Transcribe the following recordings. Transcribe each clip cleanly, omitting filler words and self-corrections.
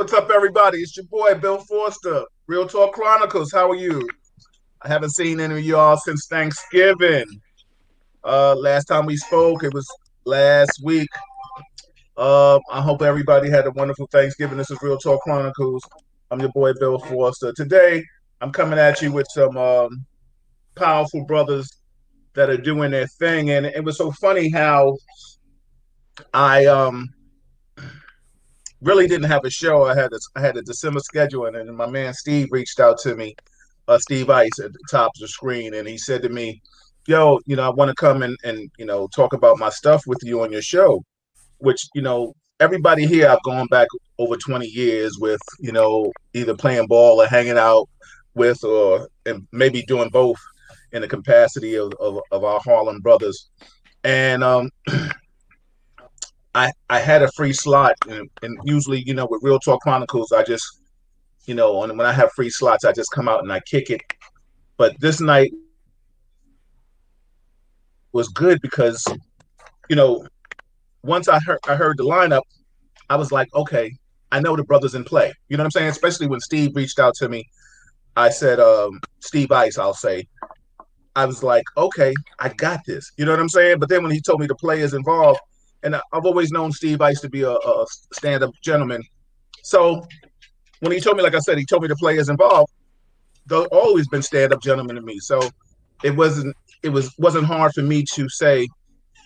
What's up, everybody? It's your boy, Bill Forster, Real Talk Chronicles. How are you? I haven't seen any of y'all since Thanksgiving. Last time we spoke, it was last week. I hope everybody had a wonderful Thanksgiving. This is Real Talk Chronicles. I'm your boy, Bill Forster. Today, I'm coming at you with some powerful brothers that are doing their thing. And it was so funny how I really didn't have a show. I had a December schedule, and then my man Steve reached out to me, Steve Ice at the top of the screen, and he said to me, "Yo, I want to come and talk about my stuff with you on your show." Which everybody here I've gone back over 20 years with, either playing ball or hanging out with, or and maybe doing both in the capacity of our Harlem brothers. And I had a free slot, and usually, with Real Talk Chronicles, I just, when I have free slots, I just come out and I kick it. But this night was good because, you know, once I heard the lineup, I was like, okay, I know the brothers in play. You know what I'm saying? Especially when Steve reached out to me, I said, Steve Ice, I'll say. I was like, okay, I got this. You know what I'm saying? But then when he told me the players involved, and I've always known Steve Ice to be a stand-up gentleman. So when he told me, like I said, he told me the players involved, they've always been stand-up gentlemen to me. So it wasn't hard for me to say,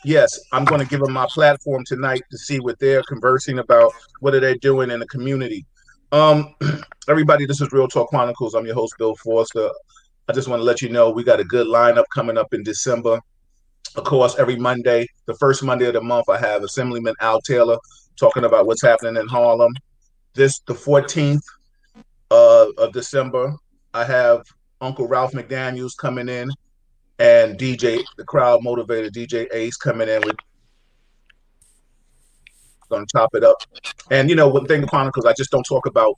yes, I'm going to give them my platform tonight to see what they're conversing about, what are they doing in the community. Um, Everybody, this is Real Talk Chronicles. I'm your host, Bill Forster. I just want to let you know we got a good lineup coming up in December. Of course, every Monday, the first Monday of the month, I have Assemblyman Al Taylor talking about what's happening in Harlem. The 14th of December, I have Uncle Ralph McDaniels coming in, and DJ, the crowd motivator DJ Ace coming in with gonna chop it up. And one thing the Chronicles, I just don't talk about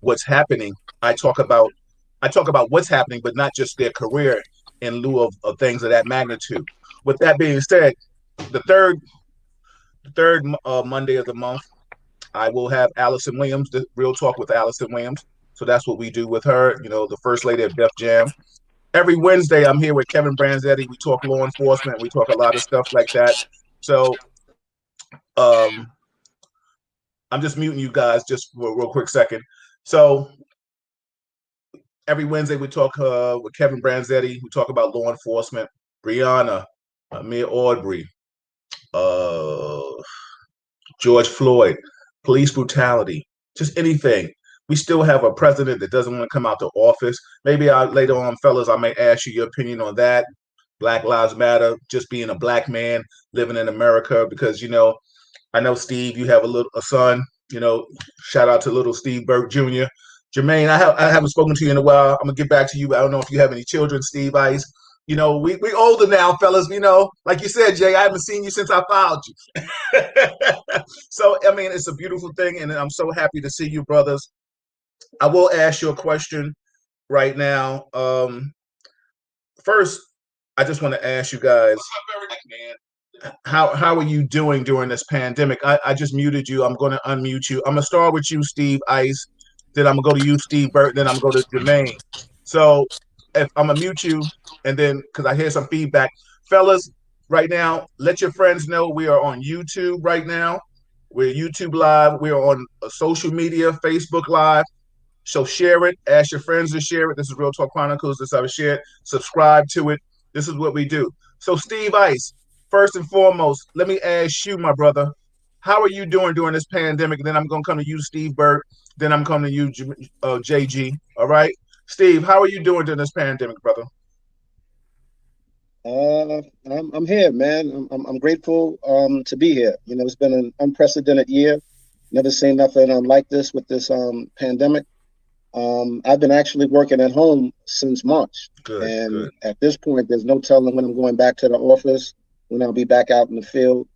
what's happening. I talk about I talk about what's happening, but not just their career in lieu of things of that magnitude. With that being said, the third Monday of the month, I will have Allison Williams, the Real Talk with Allison Williams. So that's what we do with her, the first lady of Def Jam. Every Wednesday, I'm here with Kevin Branzetti. We talk law enforcement. We talk a lot of stuff like that. So um, I'm just muting you guys just for a real quick second. So every Wednesday, we talk with Kevin Branzetti. We talk about law enforcement. Brianna, Amir Audrey, uh, George Floyd, police brutality, just anything. We still have a president that doesn't want to come out to office. Maybe later on, fellas, I may ask you your opinion on that. Black Lives Matter, just being a black man living in America, because I know Steve, you have a son. Shout out to little Steve Burke Jr. Jermaine, I haven't spoken to you in a while. I'm gonna get back to you. I don't know if you have any children, Steve Ice. We older now, fellas. Like you said, Jay, I haven't seen you since I found you. So I mean, it's a beautiful thing, and I'm so happy to see you, brothers. I will ask you a question right now. First, I just want to ask you guys, how are you doing during this pandemic? I just muted you. I'm going to unmute you. I'm going to start with you, Steve Ice. Then I'm going to go to you, Steve Burt. Then I'm going to go to Jermaine. So if I'm going to mute you, and then because I hear some feedback, fellas, right now, let your friends know we are on YouTube right now. We're YouTube Live. We are on social media, Facebook Live. So share it. Ask your friends to share it. This is Real Talk Chronicles. This is how we share it. Subscribe to it. This is what we do. So Steve Ice, first and foremost, let me ask you, my brother, how are you doing during this pandemic? Then I'm going to come to you, Steve Burt. Then I'm coming to you, JG. All right? Steve, how are you doing during this pandemic, brother? I'm here, man. I'm grateful to be here. It's been an unprecedented year. Never seen nothing like this with this pandemic. I've been actually working at home since March, Good, and good. at this point, there's no telling when I'm going back to the office, when I'll be back out in the field.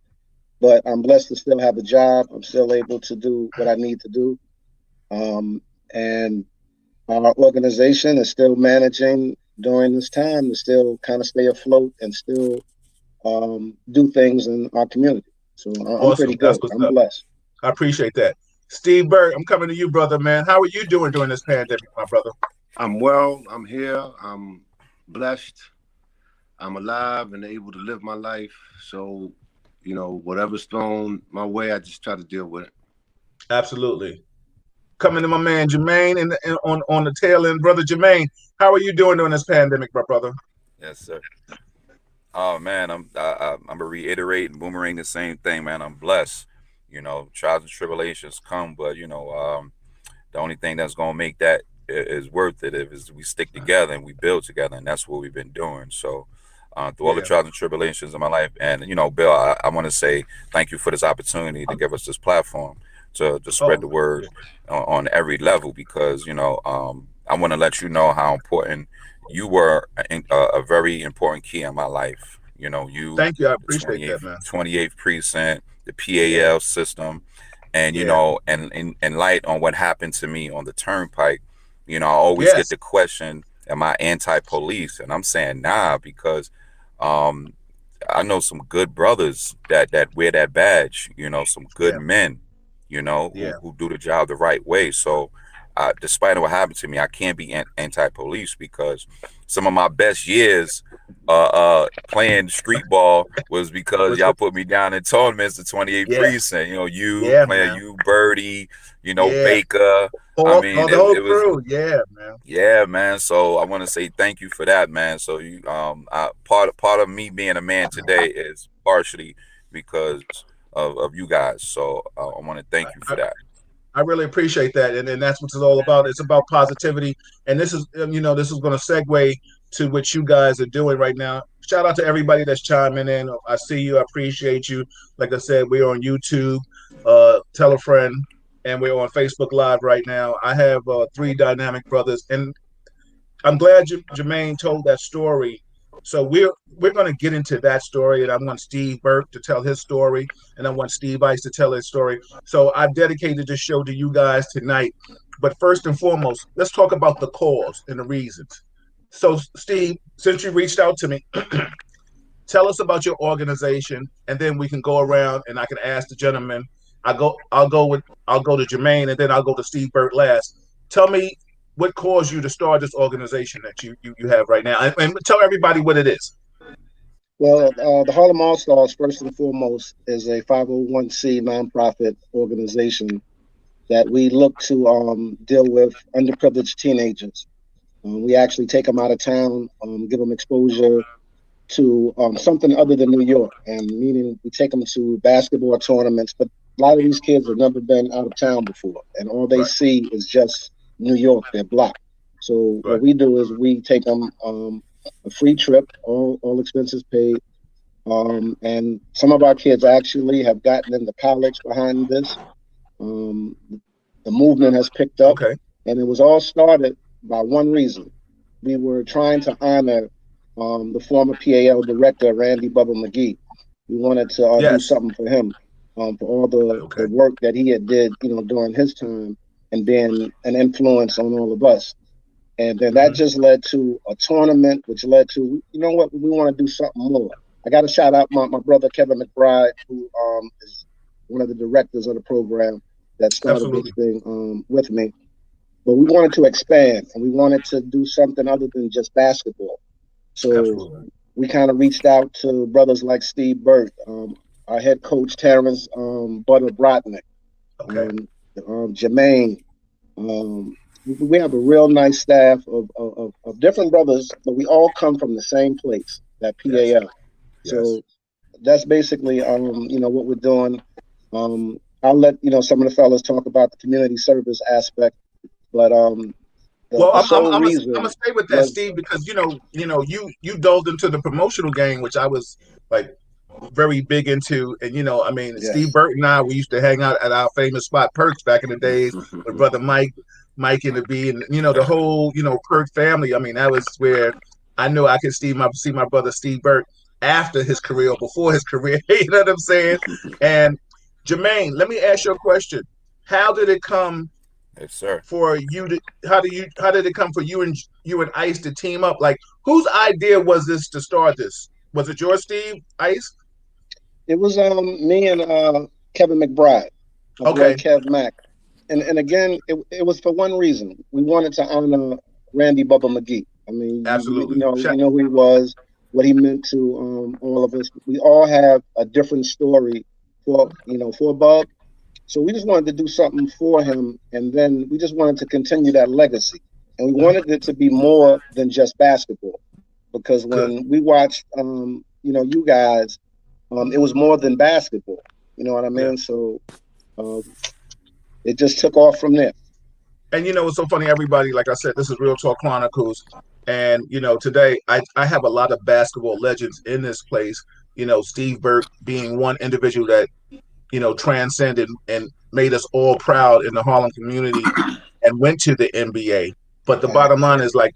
But I'm blessed to still have a job. I'm still able to do what I need to do, and our organization is still managing during this time to still kind of stay afloat and still do things in our community. So I'm Awesome. pretty That's good. what's I'm up. blessed. I appreciate that. Steve Burt, I'm coming to you, brother, man. How are you doing during this pandemic, my brother? I'm well. I'm here. I'm blessed. I'm alive and able to live my life. So, whatever's thrown my way, I just try to deal with it. Absolutely. Coming to my man Jermaine and on the tail end, brother Jermaine. How are you doing during this pandemic, my brother? Yes, sir. Oh man, I'm gonna reiterate and boomerang the same thing, man. I'm blessed. Trials and tribulations come, but the only thing that's gonna make that is worth it if is we stick together and we build together, and that's what we've been doing. So, through all the Yeah, trials and tribulations of my life, and Bill, I want to say thank you for this opportunity to give us this platform to spread oh the word yeah, on every level because I want to let you know how important you were a very important key in my life. You, thank you. I the appreciate that, man. 28th precinct, the Yeah, PAL system, and yeah, and light on what happened to me on the turnpike. I always get yes, the question, am I anti-police? And I'm saying nah, because um I know some good brothers that wear that badge, some good yeah, men, yeah, who do the job the right way. So, despite what happened to me, I can't be anti-police because some of my best years playing street ball was because was y'all put me down in tournaments, the 28th yeah, precinct. You yeah, playing, man. you Birdie, Yeah, Baker. I all mean, the it, whole it was crew. Yeah, man. yeah, man. So I want to say thank you for that, man. So part of me being a man today is partially because of you guys. So I want to thank you for I, that. I really appreciate that, and that's what it's all about. It's about positivity, and this is this is going to segue to what you guys are doing right now. Shout out to everybody that's chiming in. I see you. I appreciate you. Like I said, we're on YouTube. Tell a friend, and we're on Facebook Live right now. I have three dynamic brothers, and I'm glad Jermaine told that story. So we're going to get into that story, and I want Steve Burke to tell his story, and I want Steve Ice to tell his story. So I've dedicated this show to you guys tonight. But first and foremost, let's talk about the cause and the reasons. So Steve, since you reached out to me, tell us about your organization, and then we can go around and I can ask the gentleman. I'll go to Jermaine, and then I'll go to Steve Burt last. Tell me what caused you to start this organization that you have right now, and tell everybody what it is. Well, the Harlem All Stars, first and foremost, is a 501c nonprofit organization that we look to deal with underprivileged teenagers. We actually take them out of town, give them exposure to something other than New York, and meaning we take them to basketball tournaments. But a lot of these kids have never been out of town before, and all they Right, see is just New York, their block. So what right, we do is we take them a free trip, all expenses paid, and some of our kids actually have gotten into college behind this. Um, the movement has picked up, okay, and it was all started by one reason. We were trying to honor the former PAL director, Randy Bubba McGee. We wanted to do yes, something for him, for all the okay, work that he had did, during his time and being an influence on all of us. And then that hmm just led to a tournament, which led to, you know what, we want to do something more. I got to shout out my brother, Kevin McBride, who is one of the directors of the program that started this absolutely, thing with me. But we wanted to expand and we wanted to do something other than just basketball. So absolutely, we kind of reached out to brothers like Steve Burt, our head coach, Terrence Butter Brotnick, okay, um, Jermaine, we have a real nice staff of different brothers, but we all come from the same place, that yes, PAL. yes. So that's basically what we're doing. I'll let some of the fellas talk about the community service aspect, but Well, the sole I'm gonna reason stay with that, was Steve, because you delved into the promotional game, which I was like very big into. And Steve yes, Burt and I, we used to hang out at our famous spot Perks back in the days with brother Mike and the B, and the whole Perk family. I mean, that was where I knew I could see my brother Steve Burt after his career or before his career. You know what I'm saying? And Jermaine, let me ask you a question. How did it come Yes, sir. for you to how did it come for you and Ice to team up? Like, whose idea was this to start this? Was it yours, Steve Ice? it was me and Kevin McBride, my boy Okay, Kev Mack. and again, it was for one reason. We wanted to honor Randy Bubba McGee. I mean, Absolutely. we know who he was, what he meant to all of us. We all have a different story for Bub. So we just wanted to do something for him, and then we just wanted to continue that legacy. And we Mhm. wanted it to be more than just basketball, because Good. when we watched, you guys, it was more than basketball. You know what I Yeah. mean? So uh, it just took off from there. And it's so funny, everybody, like I said, this is Real Talk Chronicles. And today I have a lot of basketball legends in this place. Steve Burke being one individual that transcended and made us all proud in the Harlem community and went to the NBA. But the Right. bottom line is, like,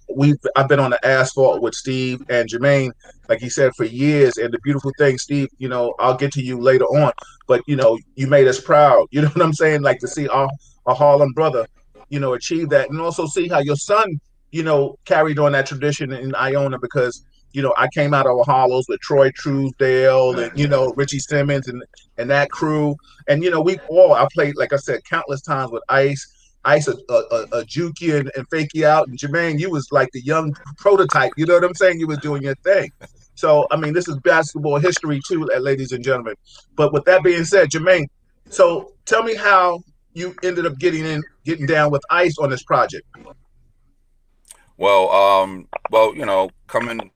I've been on the asphalt with Steve and Jermaine, like he said, for years. And the beautiful thing, Steve, I'll get to you later on, but you made us proud. You know what I'm saying? Like, to see our Harlem brother, achieve that, and also see how your son, carried on that tradition in Iona, because I came out of Hollows with Troy Truesdale and Right. Richie Simmons and that crew, and I played, like I said, countless times with Ice. Ice a juke you and fake you out, and Jermaine, you was like the young prototype. You know what I'm saying? You was doing your thing. So I mean, this is basketball history too, ladies and gentlemen. But with that being said, Jermaine, so tell me how you ended up getting down with Ice on this project. Coming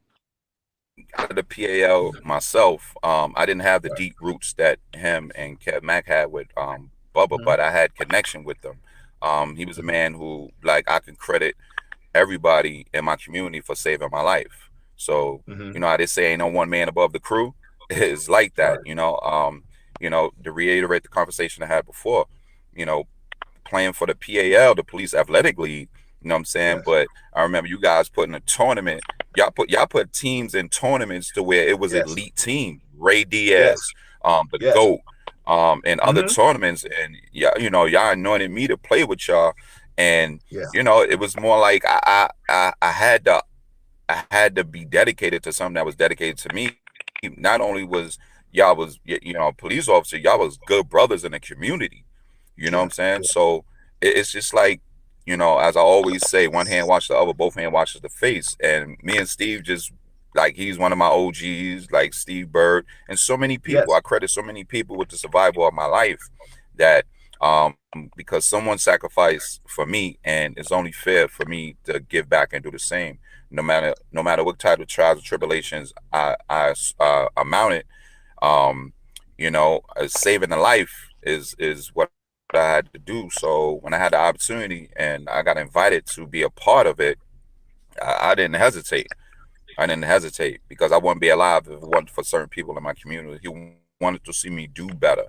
out of the PAL myself, I didn't have the deep roots that him and Kev Mack had with Bubba, Mm-hmm. but I had connection with them. He was a man who, like, I can credit everybody in my community for saving my life. So, Mm-hmm. I did say ain't no one man above the crew. It's like that, Right. to reiterate the conversation I had before, you know, playing for the PAL, the Police Athletic League. You know what I'm saying? Yes. But I remember you guys putting a tournament. Y'all put teams in tournaments to where it was Yes. elite team. Ray Yes. Diaz, the Yes. GOAT, and other Mm-hmm. tournaments. And yeah, y'all anointed me to play with y'all. And Yeah. it was more like I had to be dedicated to something that was dedicated to me. Not only was y'all was police officer, y'all was good brothers in the community. You know what I'm Yeah. saying? Yeah. So it's just like, as I always say, one hand washes the other, both hand washes the face. And me and Steve just, like, he's one of my OGs, like Steve Bird, and so many people. Yes. I credit so many people with the survival of my life that because someone sacrificed for me, and it's only fair for me to give back and do the same. No matter what type of trials and tribulations I mounted, um, saving a life is what I had to do. So when I had the opportunity and I got invited to be a part of it, I didn't hesitate. I didn't hesitate because I wouldn't be alive if it wasn't for certain people in my community. He wanted to see me do better.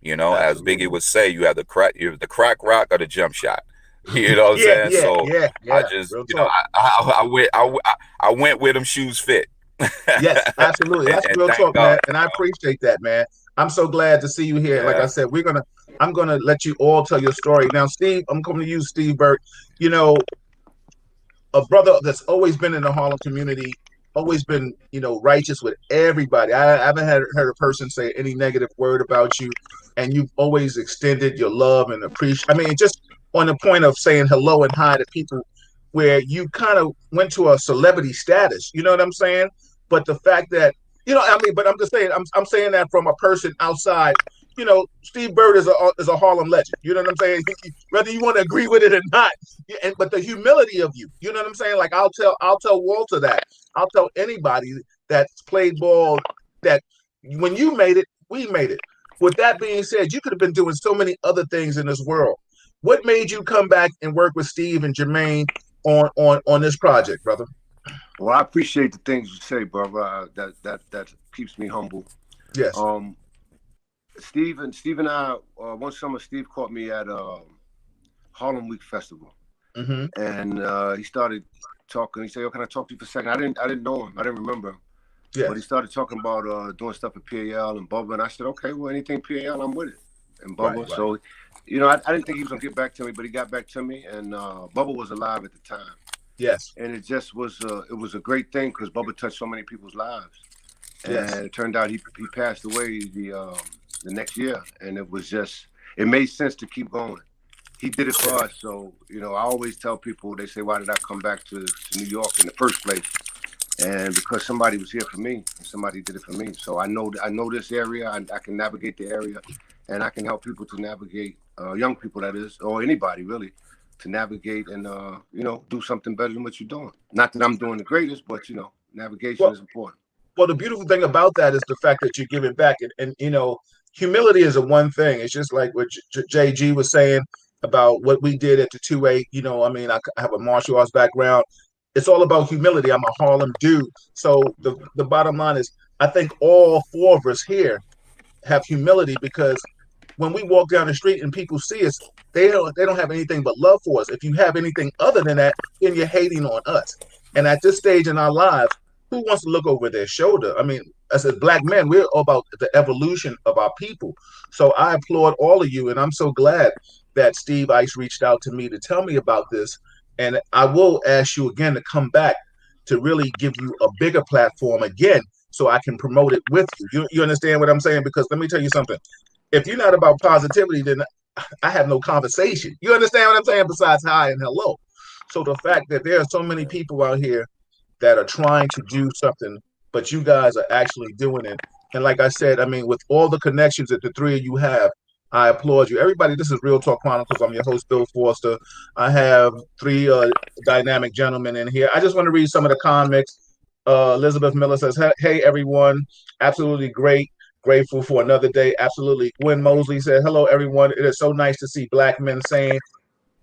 As Biggie would say, Absolutely. you're the crack rock or the jump shot. You know what I'm Yeah. saying? Yeah. So Yeah. I Yeah. just, Real talk. I went where them shoes fit, Yes, absolutely. That's and real thank talk, God. man. And I appreciate that, man. I'm so glad to see you here. Like I Yeah. said, I'm gonna let you all tell your story. Now, Steve, I'm coming to you, Steve Burke. You know, a brother that's always been in the Harlem community, always been, righteous with everybody. I haven't heard a person say any negative word about you, and you've always extended your love and appreciation. I mean, just on the point of saying hello and hi to people, where you kind of went to a celebrity status. You know what I'm saying? But the fact that I mean, but I'm just saying, I'm saying that from a person outside. Steve Bird is a Harlem legend. You know what I'm saying? Whether you want to agree with it or not, but the humility of you, you know what I'm saying? Like, I'll tell Walter that. I'll tell anybody that's played ball that when you made it, we made it. With that being said, you could have been doing so many other things in this world. What made you come back and work with Steve and Jermaine on this project, brother? Well, I appreciate the things you say, brother. That keeps me humble. Yes. Um, Steve and I, one summer, Steve caught me at Harlem Week Festival, Mm-hmm. and he started talking. He said, "Yo, can I talk to you for a second?" I didn't know him. I didn't remember him, but he Yes. started talking about doing stuff at PAL and Bubba, and I said, "Okay, well, anything PAL, I'm with it." And Right. Bubba, Right. so I didn't think he was gonna get back to me, but he got back to me, and Bubba was alive at the time, Yes. and it was a great thing because Bubba touched so many people's lives, Yes. and it turned out he passed away the next year, and it made sense to keep going. he did it for us. So, I always tell people, they say, why did I come back to New York in the first place? And because somebody was here for me, and somebody did it for me. So I know this area. I can navigate the area, and I can help people to navigate, young people, that is, or anybody really, to navigate and do something better than what you're doing. Not that I'm doing the greatest, but navigation Well, is important. well, the beautiful thing about that is the fact that you're giving back, and humility is a one thing. It's just like what JG was saying about what we did at the 2-8. I mean, I have a martial arts background. It's all about humility. I'm a Harlem dude. So the bottom line is, I think all four of us here have humility, because when we walk down the street and people see us, they don't have anything but love for us. If you have anything other than that, then you're hating on us. And at this stage in our lives, who wants to look over their shoulder? I mean, as a black man, we're all about the evolution of our people. So I applaud all of you, and I'm so glad that Steve Ice reached out to me to tell me about this. And I will ask you again to come back to really give you a bigger platform again, so I can promote it with you. You understand what I'm saying? Because let me tell you something. If you're not about positivity, then I have no conversation. You understand what I'm saying? Besides hi and hello. So the fact that there are so many people out here that are trying to do something, but you guys are actually doing it. And like I said, I mean, with all the connections that the three of you have, I applaud you. Everybody, this is Real Talk Chronicles. I'm your host, Bill Forster. I have three dynamic gentlemen in here. I just want to read some of the comics. Elizabeth Miller says, hey, everyone. Absolutely great. Grateful for another day. Absolutely. Gwen Mosley said, hello, everyone. It is so nice to see black men saying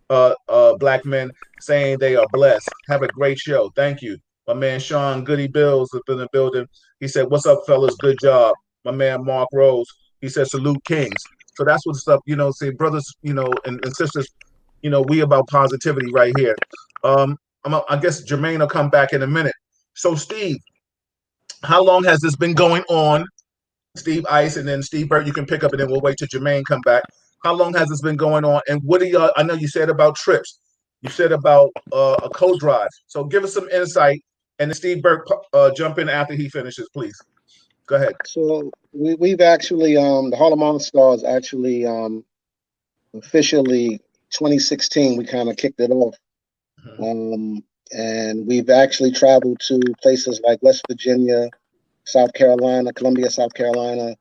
they are blessed. Have a great show. Thank you. My man Sean Goody Bills is in the building. He said, what's up, fellas? Good job. My man Mark Rose, he said, salute kings. So that's what's up, say brothers, and sisters, we about positivity right here. I guess Jermaine will come back in a minute. So Steve, how long has this been going on? Steve Ice, and then Steve Burt, you can pick up, and then we'll wait till Jermaine come back. How long has this been going on? And what do you? I know you said about trips. You said about a co-drive. So give us some insight, and then Steve Burt jump in after he finishes, please. Go ahead. So we've actually the Harlem All Stars actually officially 2016 we kind of kicked it off. And we've actually traveled to places like West Virginia, South Carolina, Columbia, South Carolina,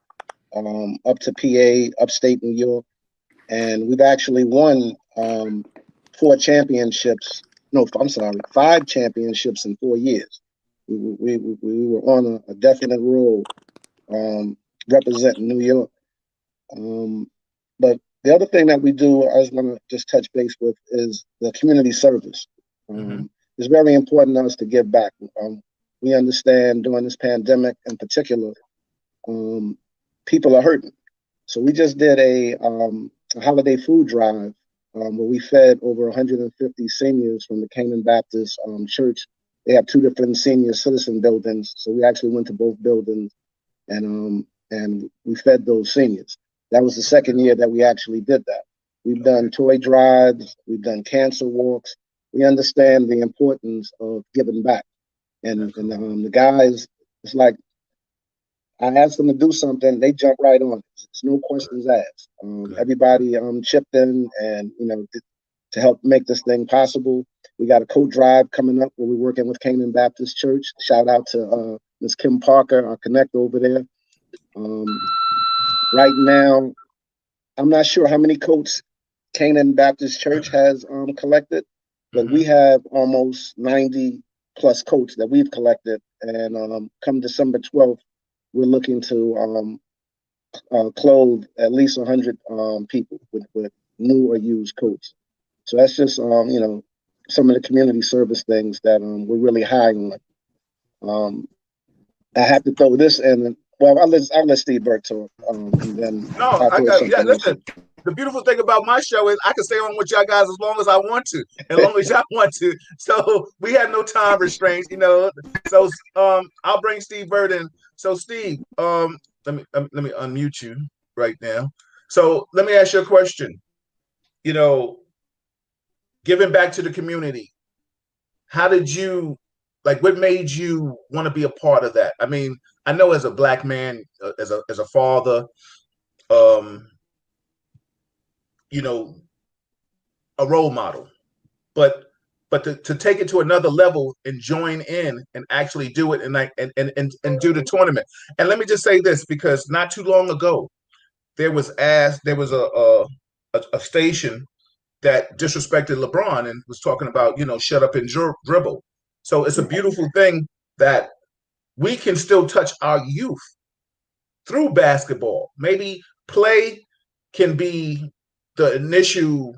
up to PA, upstate New York, and we've actually won 4 championships. No, I'm sorry, 5 championships in 4 years. We were on a definite roll, representing New York. But the other thing that we do, I just want to just touch base with, is the community service. It's very important to us to give back. We understand during this pandemic in particular, people are hurting. So we just did a holiday food drive where we fed over 150 seniors from the Canaan Baptist Church. They have 2 different senior citizen buildings, so we actually went to both buildings and we fed those seniors. That was the second year that we actually did that. We've done toy drives, we've done cancer walks. We understand the importance of giving back. And the guys, it's like, I asked them to do something, they jump right on it. It's no questions asked. Everybody chipped in, and to help make this thing possible. We got a co-drive coming up where we're working with Canaan Baptist Church. Shout out to Ms. Kim Parker, our connect over there. Right now, I'm not sure how many coats Canaan Baptist Church has collected, but we have almost 90 plus coats that we've collected. And come December 12th, we're looking to clothe at least 100 people with new or used coats. So that's just some of the community service things that we're really high on. I have to throw this in. Well, I'll let Steve Burke talk, and then No, I'll throw something else listen. in. The beautiful thing about my show is I can stay on with y'all guys as long as I want to, as long as y'all want to. So we have no time restraints, So I'll bring Steve Bird in. So Steve, let me unmute you right now. So let me ask you a question. Giving back to the community. How did you, like, what made you want to be a part of that? I mean, I know as a black man, as a father, you know, a role model, but to take it to another level and join in and actually do it and like and do the tournament. And let me just say this, because not too long ago there was a station that disrespected LeBron and was talking about, shut up and dribble. So it's a beautiful thing that we can still touch our youth through basketball. Maybe play can be the initial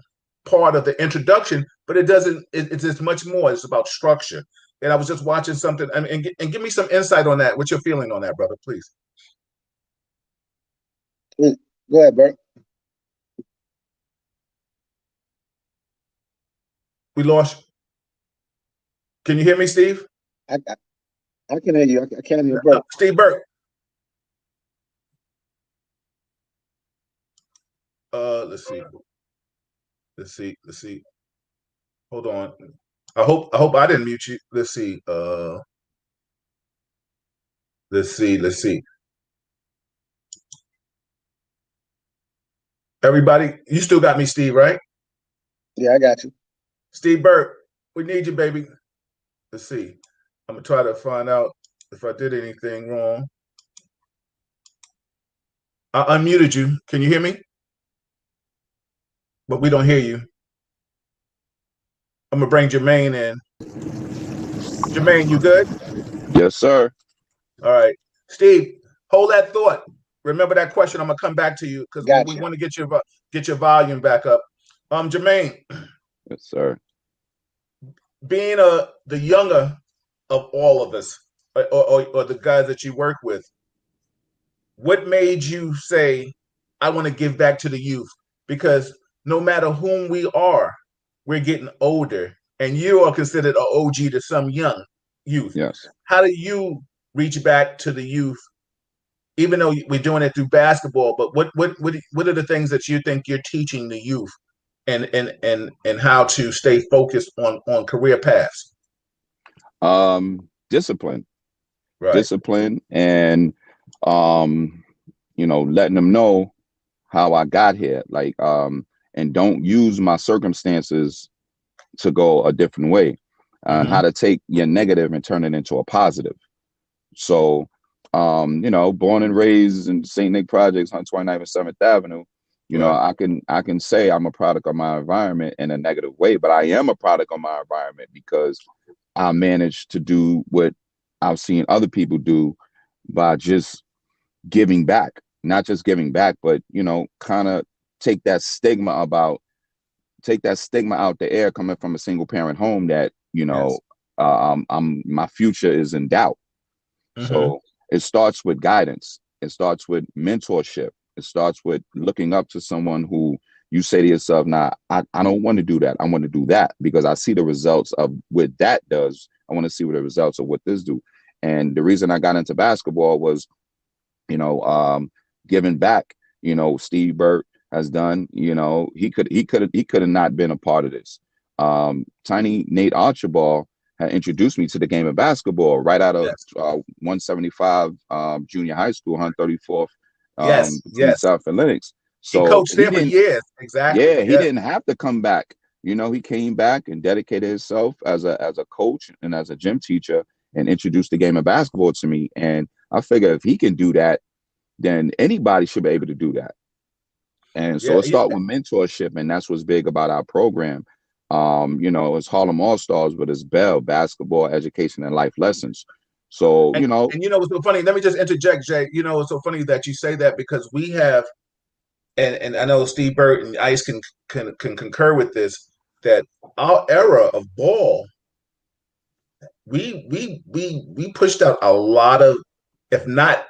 part of the introduction, but it doesn't. It's just much more. It's about structure. And I was just watching something, and give me some insight on that. What's your feeling on that, brother? Please. Go ahead, Bert. We lost. Can you hear me, Steve? I can hear you. I can't hear Bert. Steve Burke. Let's see. Let's see. Hold on. I hope I didn't mute you. Let's see. Let's see. Everybody, you still got me, Steve, right? Yeah, I got you. Steve Burke, we need you, baby. Let's see. I'm gonna try to find out if I did anything wrong. I unmuted you. Can you hear me? But we don't hear you. I'm gonna bring Jermaine in. Jermaine, you good? Yes, sir. All right. Steve, hold that thought. Remember that question. I'm gonna come back to you because we Gotcha. want to get your volume back up. Jermaine, Yes, sir. being the younger of all of us, or the guys that you work with, what made you say, I want to give back to the youth? Because no matter whom we are, we're getting older, and you are considered an OG to some young youth. Yes. How do you reach back to the youth, even though we're doing it through basketball? But what are the things that you think you're teaching the youth, and how to stay focused on career paths? Discipline, Right. discipline, and letting them know how I got here. Like, and don't use my circumstances to go a different way. How to take your negative and turn it into a positive. So, born and raised in St. Nick Projects, 129th and 7th Avenue. Right. I can say I'm a product of my environment in a negative way, but I am a product of my environment because I managed to do what I've seen other people do by just giving back, not just giving back, but, kind of take that stigma out the air coming from a single parent home that, Yes. my future is in doubt. So it starts with guidance. It starts with mentorship. It starts with looking up to someone who you say to yourself, nah, I don't want to do that. I want to do that because I see the results of what that does. I want to see what the results of what this do. And the reason I got into basketball was, giving back. Steve Burt has done. He could have not been a part of this. Tiny Nate Archibald had introduced me to the game of basketball right out of 175 junior high school, 134th Yes. between Yes. South and Lennox. He So coached he there for didn't, years. Exactly. yeah, he Yes. didn't have to come back. He came back and dedicated himself as a coach and as a gym teacher and introduced the game of basketball to me. And I figure if he can do that, then anybody should be able to do that. And so Yeah. it starts with mentorship, and that's what's big about our program. It's Harlem All Stars, but it's Bell basketball, education, and life lessons. So, And what's so funny? Let me just interject, Jay. It's so funny that you say that because we have, and I know Steve Burt and Ice can concur with this, that our era of ball, we pushed out a lot of, if not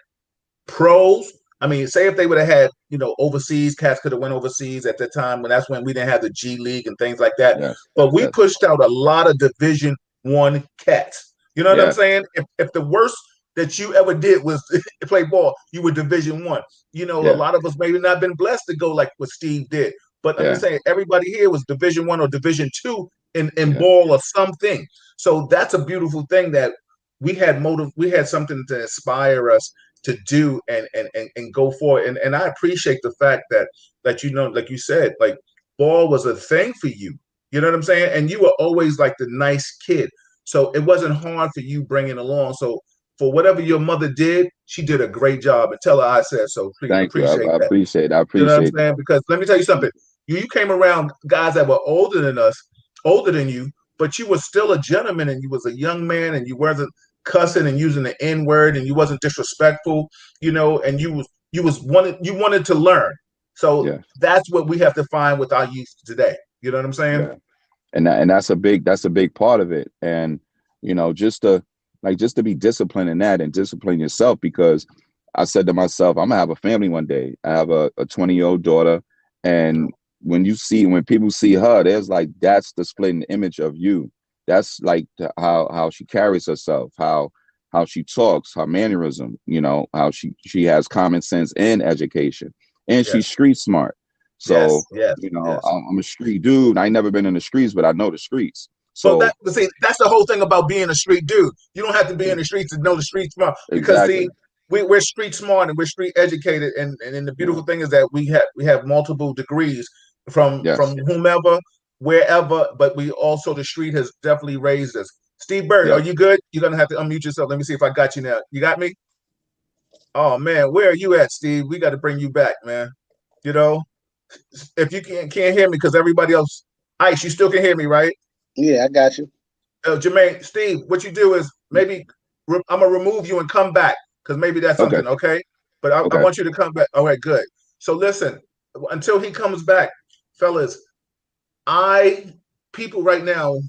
pros. I mean, say if they would have had, overseas cats could have went overseas at the time when that's when we didn't have the G League and things like that. yes, But we yes, pushed out a lot of Division 1 cats. You know what I'm yes, saying? If the worst that you ever did was play ball, you were Division 1. A yeah, lot of us maybe not been blessed to go like what Steve did. But I'm yeah, just saying everybody here was Division 1 or Division 2 in yeah. ball or something. So that's a beautiful thing that we had something to inspire us to do and go forward. And I appreciate the fact that like you said, like ball was a thing for you. You know what I'm saying? And you were always like the nice kid. So it wasn't hard for you bringing along. So for whatever your mother did, she did a great job. And tell her I said so. Thank you. Appreciate I that. appreciate. I You know what I'm appreciate that. saying? Because let me tell you something. You came around guys that were older than us, older than you, but you were still a gentleman and you was a young man and you wasn't cussing and using the N word and you wasn't disrespectful, and you wanted to learn. So Yeah, that's what we have to find with our youth today. You know what I'm saying? yeah. And that's a big part of it. And just to be disciplined in that and discipline yourself, because I said to myself, I'm gonna have a family one day. I have a 20-year-old daughter, and when people see her, there's like that's the splitting image of you. That's like how she carries herself, how she talks, her mannerism, how she has common sense and education, and she's Yes, street smart. yes, So yes, yes. I'm a street dude. I ain't never been in the streets, but I know the streets. But So see, that's the whole thing about being a street dude. You don't have to be in the streets to know the street smart because see, exactly. we're street smart and we're street educated, and the Yeah. beautiful thing is that we have multiple degrees from Yes. whomever, wherever. But we also the street has definitely raised us. Steve Bird, are Yeah. you good? You're gonna have to unmute yourself. Let me see if I got you now. You got me? Oh man, where are you at, Steve? We got to bring you back, man. You know, if you can't hear me because everybody else, Ice, you still can hear me, right? Yeah, I got you. Jermaine, Steve, what you do is maybe I'm gonna remove you and come back because maybe that's Okay. something, okay? But I Okay. want you to come back. All right, good. So listen, until he comes back, fellas, I people right now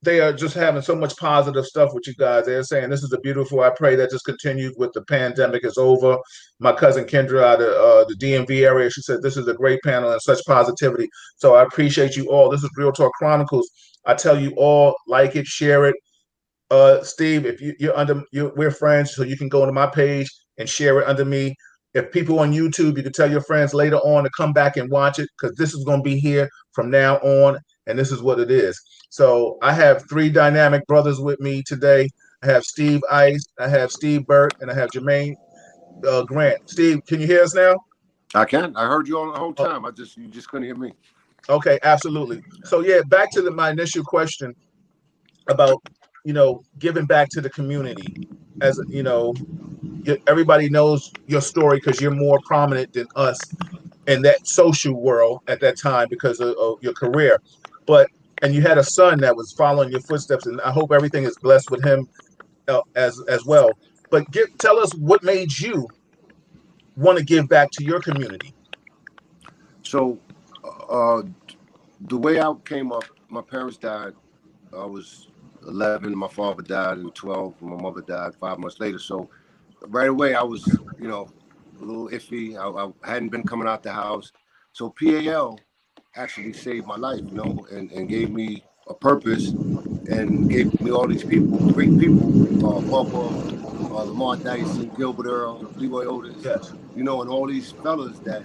they are just having so much positive stuff with you guys. They're saying this is a beautiful. I pray that just continues with the pandemic is over. My cousin Kendra out of the DMV area, she said this is a great panel and such positivity. So I appreciate you all. This is Real Talk Chronicles. I tell you all, like it, share it. Steve, if we're friends, so you can go to my page and share it under me. If people on YouTube, you can tell your friends later on to come back and watch it because this is going to be here from now on, and this is what it is. So I have three dynamic brothers with me today. I have Steve Ice, I have Steve Burke, and I have Jermaine Grant. Steve, can you hear us now? I can. I heard you on the whole Oh, time. You just couldn't hear me. okay, absolutely. So yeah, back to my initial question about giving back to the community as everybody knows your story because you're more prominent than us in that social world at that time because of your career. But and you had a son that was following your footsteps, and I hope everything is blessed with him as well. But tell us what made you want to give back to your community. So, uh, the way I came up, my parents died. I was 11. My father died in 12. My mother died 5 months later. So, right away, I was, a little iffy. I hadn't been coming out the house. So, PAL actually saved my life, and gave me a purpose and gave me all these people, great people, Bubba, Lamar Dyson, Gilbert Earl, Leroy Otis, Yes, and all these fellas that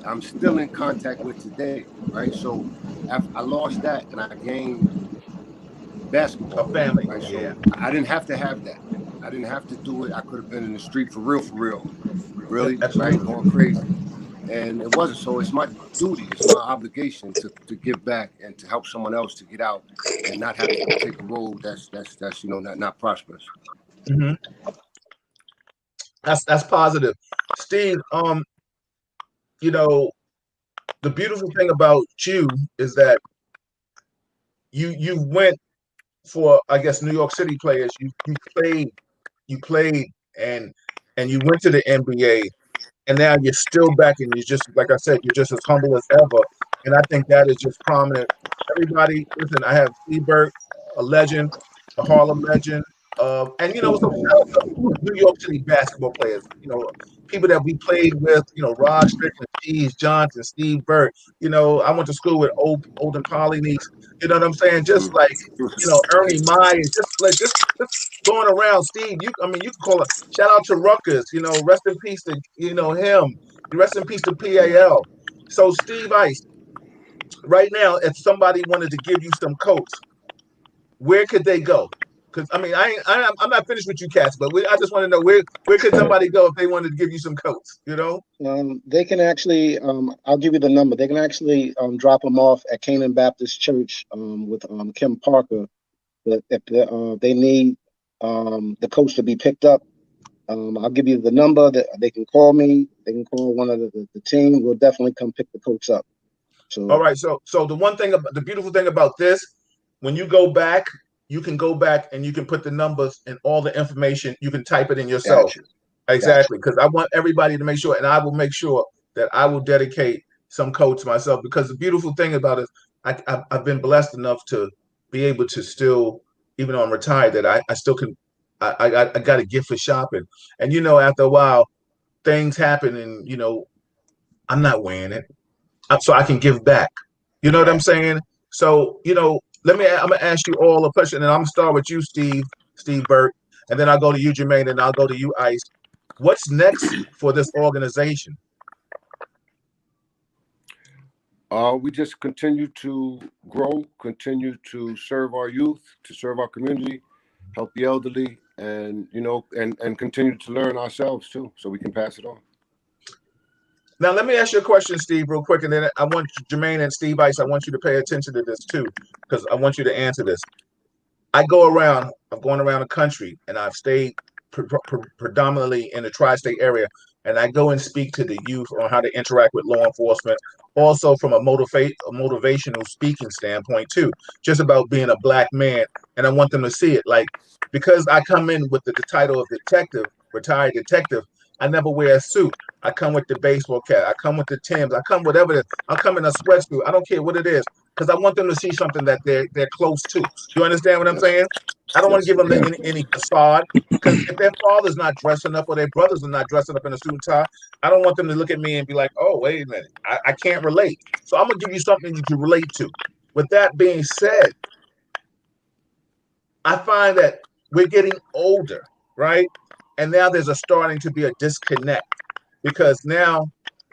I'm still in contact with today, right? So after I lost that and I gained a basketball, family. right? Yeah, So I didn't have to have that. I didn't have to do it. I could have been in the street for real, yeah, really, right? absolutely. Going crazy. And it wasn't. So it's my duty, it's my obligation to give back and to help someone else to get out and not have to take a road that's not prosperous. Hmm. That's positive, Steve. You know, the beautiful thing about you is that you went for I guess New York City players. You played and you went to the NBA and now you're still back and you're just like I said, you're just as humble as ever. And I think that is just prominent. Everybody, listen, I have Steve Burke, a legend, a Harlem legend. And so shout out to New York City basketball players, people that we played with, Rod Strickland, Cheese Johnson, Steve Burke. I went to school with Olden Polynice, you know what I'm saying? Just like, Ernie Myers, just like just going around, Steve. You can call it shout out to Ruckus, rest in peace to him. Rest in peace to PAL. So Steve Ice, right now, if somebody wanted to give you some coats, where could they go? Because I mean, I'm not finished with you cats, but I just want to know where could somebody go if they wanted to give you some coats, you know? They can actually, I'll give you the number. They can actually drop them off at Canaan Baptist Church with Kim Parker. But if they need the coach to be picked up, I'll give you the number that they can call me. They can call one of the team. We'll definitely come pick the coach up. So, All right. So the beautiful thing about this, when you go back, you can go back and you can put the numbers and all the information. You can type it in yourself. gotcha, gotcha. Exactly. Because I want everybody to make sure, and I will make sure that I will dedicate some codes myself. Because the beautiful thing about it, I've been blessed enough to be able to still, even though I'm retired, that I still can. I got a gift for shopping, and after a while, things happen, and I'm not wearing it so I can give back. You know what I'm Right. saying? So, I'm gonna ask you all a question, and I'm gonna start with you, Steve Burt, and then I'll go to you, Jermaine, and I'll go to you, Ice. What's next for this organization? We just continue to grow, continue to serve our youth, to serve our community, help the elderly, and and continue to learn ourselves too, so we can pass it on. Now, let me ask you a question, Steve, real quick, and then I want Jermaine and Steve Ice, I want you to pay attention to this too, because I want you to answer this. I've gone around the country, and I've stayed predominantly in the tri-state area, and I go and speak to the youth on how to interact with law enforcement, also from a motivational speaking standpoint too, just about being a black man, and I want them to see it, like, because I come in with the title of detective, retired detective. I never wear a suit. I come with the baseball cap. I come with the Timbs. I come whatever it is. I come in a sweatsuit. I don't care what it is, because I want them to see something that they're close to. You understand what I'm Yes, saying? I don't want to yes, give them indeed. any facade, because if their father's not dressing up or their brothers are not dressing up in a suit and tie, I don't want them to look at me and be like, oh, wait a minute, I can't relate. So I'm going to give you something you can relate to. With that being said, I find that we're getting older, right? And now there's starting to be a disconnect, because now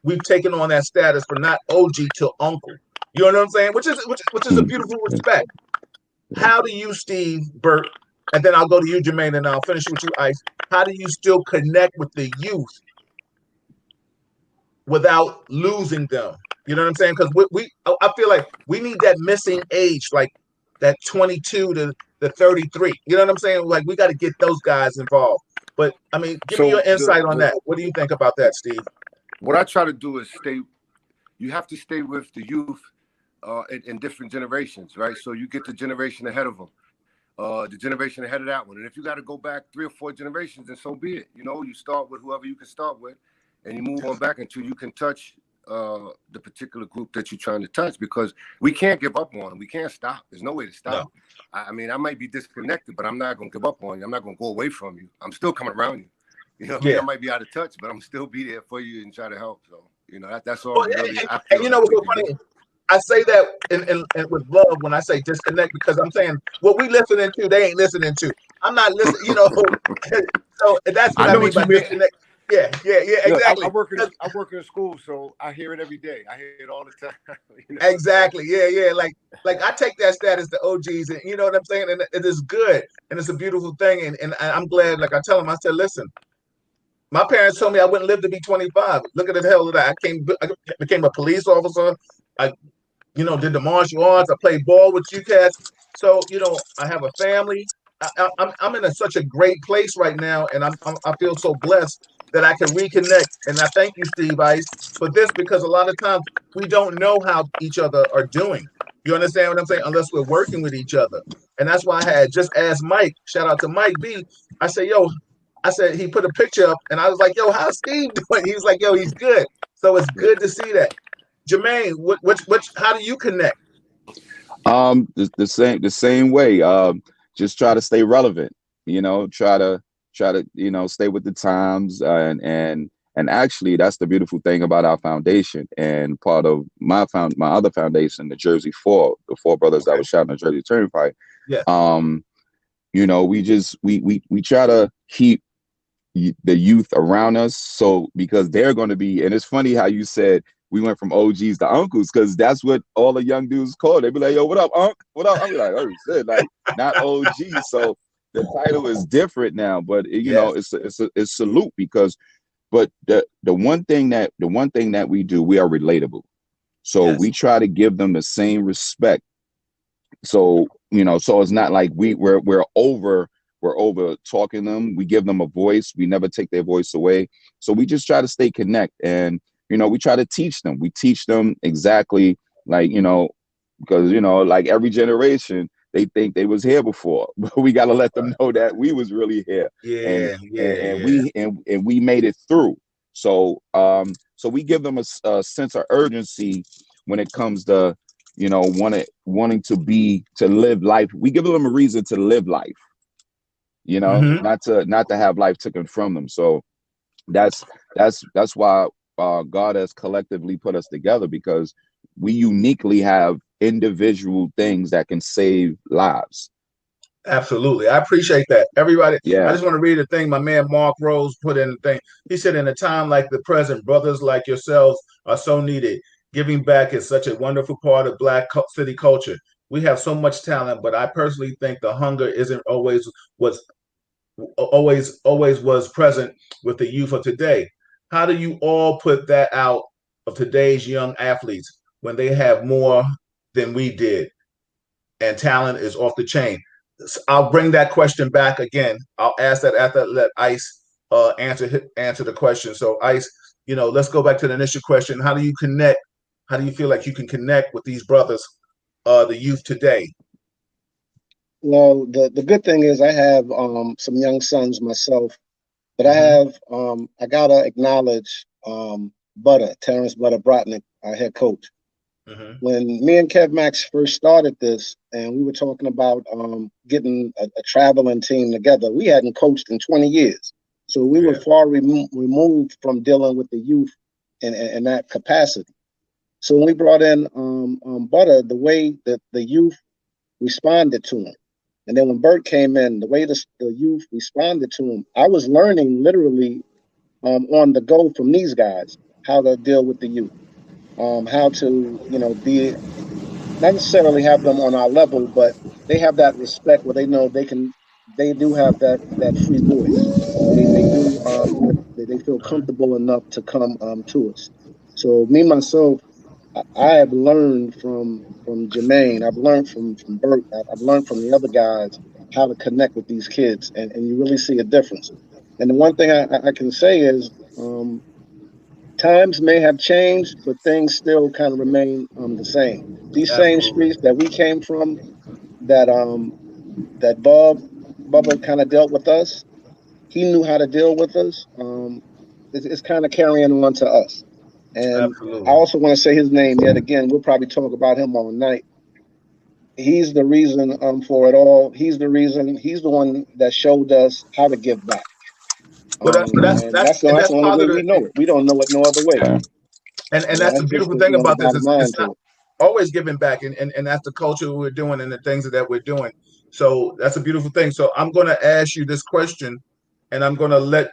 we've taken on that status for not OG to uncle. You know what I'm saying? Which is a beautiful respect. How do you, Steve Burt, and then I'll go to you, Jermaine, and I'll finish with you, Ice. How do you still connect with the youth without losing them? You know what I'm saying? Because I feel like we need that missing age, like that 22 to the 33. You know what I'm saying? Like, we got to get those guys involved. But I mean, give me So your insight on that. What do you think about that, Steve? what I try to do is stay. You have to stay with the youth in different generations, right? So you get the generation ahead of them, the generation ahead of that one. And if you got to go back 3 or 4 generations, then so be it. You start with whoever you can start with, and you move on back until you can touch the particular group that you're trying to touch, because we can't give up on them. We can't stop. There's no way to stop. No. I mean, I might be disconnected, but I'm not going to give up on you. I'm not going to go away from you. I'm still coming around you. Yeah. I might be out of touch, but I'm still be there for you and try to help. So, that's all. Well, Really, and you know what's so funny? I say that in with love when I say disconnect, because I'm saying what we listening to, they ain't listening to. I'm not listening, So that's what I I know mean what you by meant. disconnect. Yeah, Look, exactly. I work in a school, so I hear it every day. I hear it all the time. Exactly. Yeah. Like I take that status to OGs, and you know what I'm saying? And it is good. And it's a beautiful thing. And I'm glad, like I tell them, I said, listen, my parents told me I wouldn't live to be 25. Look at the hell that I became a police officer. I did the martial arts. I played ball with you cats. So, I have a family. I'm in such a great place right now, and I feel so blessed that I can reconnect. And I thank you, Steve Ice, for this, because a lot of times we don't know how each other are doing. You understand what I'm saying? Unless we're working with each other. And that's why I had just asked Mike, shout out to Mike B. I said, yo, he put a picture up, and I was like, yo, how's Steve doing? He was like, yo, he's good. So it's good to see that. Jermaine, how do you connect? The same way. Just try to stay relevant. Try to stay with the times, and actually that's the beautiful thing about our foundation, and part of my other foundation, the Jersey Four, the four brothers that were shot in the Jersey Turnpike. Yeah. We try to keep the youth around us, so because they're going to be, and it's funny how you said we went from OGs to uncles, because that's what all the young dudes call. They be like, yo, what up, unc? What up? I'm like, oh shit, like, not OGs. So the title is different now, but Yes. it's salute because, but the one thing that we do, we are relatable. So Yes. we try to give them the same respect. So so it's not like we're over talking them. We give them a voice. We never take their voice away. So we just try to stay connect, and we try to teach them. We teach them exactly, like, because like every generation, they think they was here before, but we got to let them Right. know that we was really here, and Yeah. and, Yeah. and Yeah. we made it through. So so we give them a sense of urgency when it comes to wanting to live life. We give them a reason to live life, Hmm. not to have life taken from them. So that's that's why God has collectively put us together, because we uniquely have individual things that can save lives. Absolutely. I appreciate that. Everybody, I Yeah, just want to read a thing my man Mark Rose put in the thing. He said, in a time like the present, brothers like yourselves are so needed. Giving back is such a wonderful part of Black city culture. We have so much talent, but I personally think the hunger isn't was always was present with the youth of today. How do you all put that out of today's young athletes when they have more than we did and talent is off the chain? I'll bring that question back again. I'll ask that after I let Ice answer the question. So Ice, let's go back to the initial question. How do you connect? How do you feel like you can connect with these brothers, the youth today? Well, the good thing is I have some young sons myself, but Mm-hmm. I gotta acknowledge Butter, Terrence Butter Brotnick, our head coach. Mm-hmm. When me and Kev Max first started this, and we were talking about getting a traveling team together, we hadn't coached in 20 years. So we were Yeah. far removed from dealing with the youth in that capacity. So when we brought in Butter, the way that the youth responded to him, and then when Bert came in, the way the youth responded to him, I was learning literally on the go from these guys how to deal with the youth, how to be not necessarily have them on our level, but they have that respect where they know they do have that free voice. They do they feel Mm-hmm. comfortable enough to come to us. So me myself, I have learned from Jermaine. I've learned from Bert. I've learned from the other guys how to connect with these kids, and you really see a difference. And the one thing I can say is times may have changed, but things still kind of remain the same. These same Absolutely. streets that we came from, that that Bubba kind of dealt with us. He knew how to deal with us. It's kind of carrying on to us. And I Absolutely. also want to say his name yet again. We'll probably talk about him all night. He's the reason for it all. He's the reason. He's the one that showed us how to give back. Well, And that's that's the only way positive. we know it. We don't know it no other way. yeah, And that's the That's just beautiful the, thing the about this bottom is line it's not to it. always giving back, and that's the culture we're doing and the things that we're doing. So that's a beautiful thing. So I'm going to ask you this question, and I'm gonna let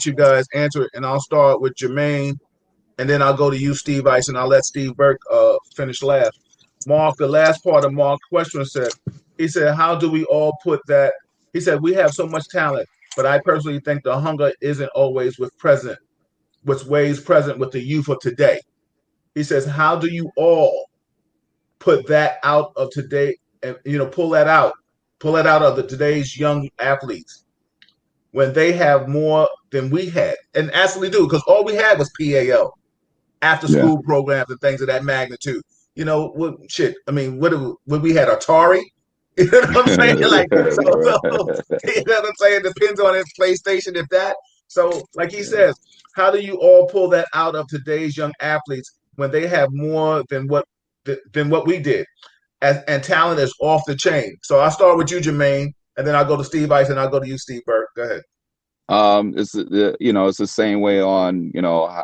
you guys answer it, and I'll start with Jermaine, and then I'll go to you, Steve Ice, and I'll let Steve Burke finish last. Mark, the last part of Mark's question said, he said, how do we all put that? He said, we have so much talent, but I personally think the hunger isn't always with ways present with the youth of today. He says, how do you all put that out of today and pull that out of today's young athletes when they have more than we had and actually do because all we had was PAL after yeah. school programs and things of that magnitude. What shit? I mean, what we had Atari. You know what I'm saying? Like so, you know what I'm saying? Depends on its PlayStation, if that. So, like he Yeah. says, how do you all pull that out of today's young athletes when they have more than what we did? And talent is off the chain. So I'll start with you, Jermaine, and then I'll go to Steve Ice, and I'll go to you, Steve Burke. Go ahead. It's it's the same way on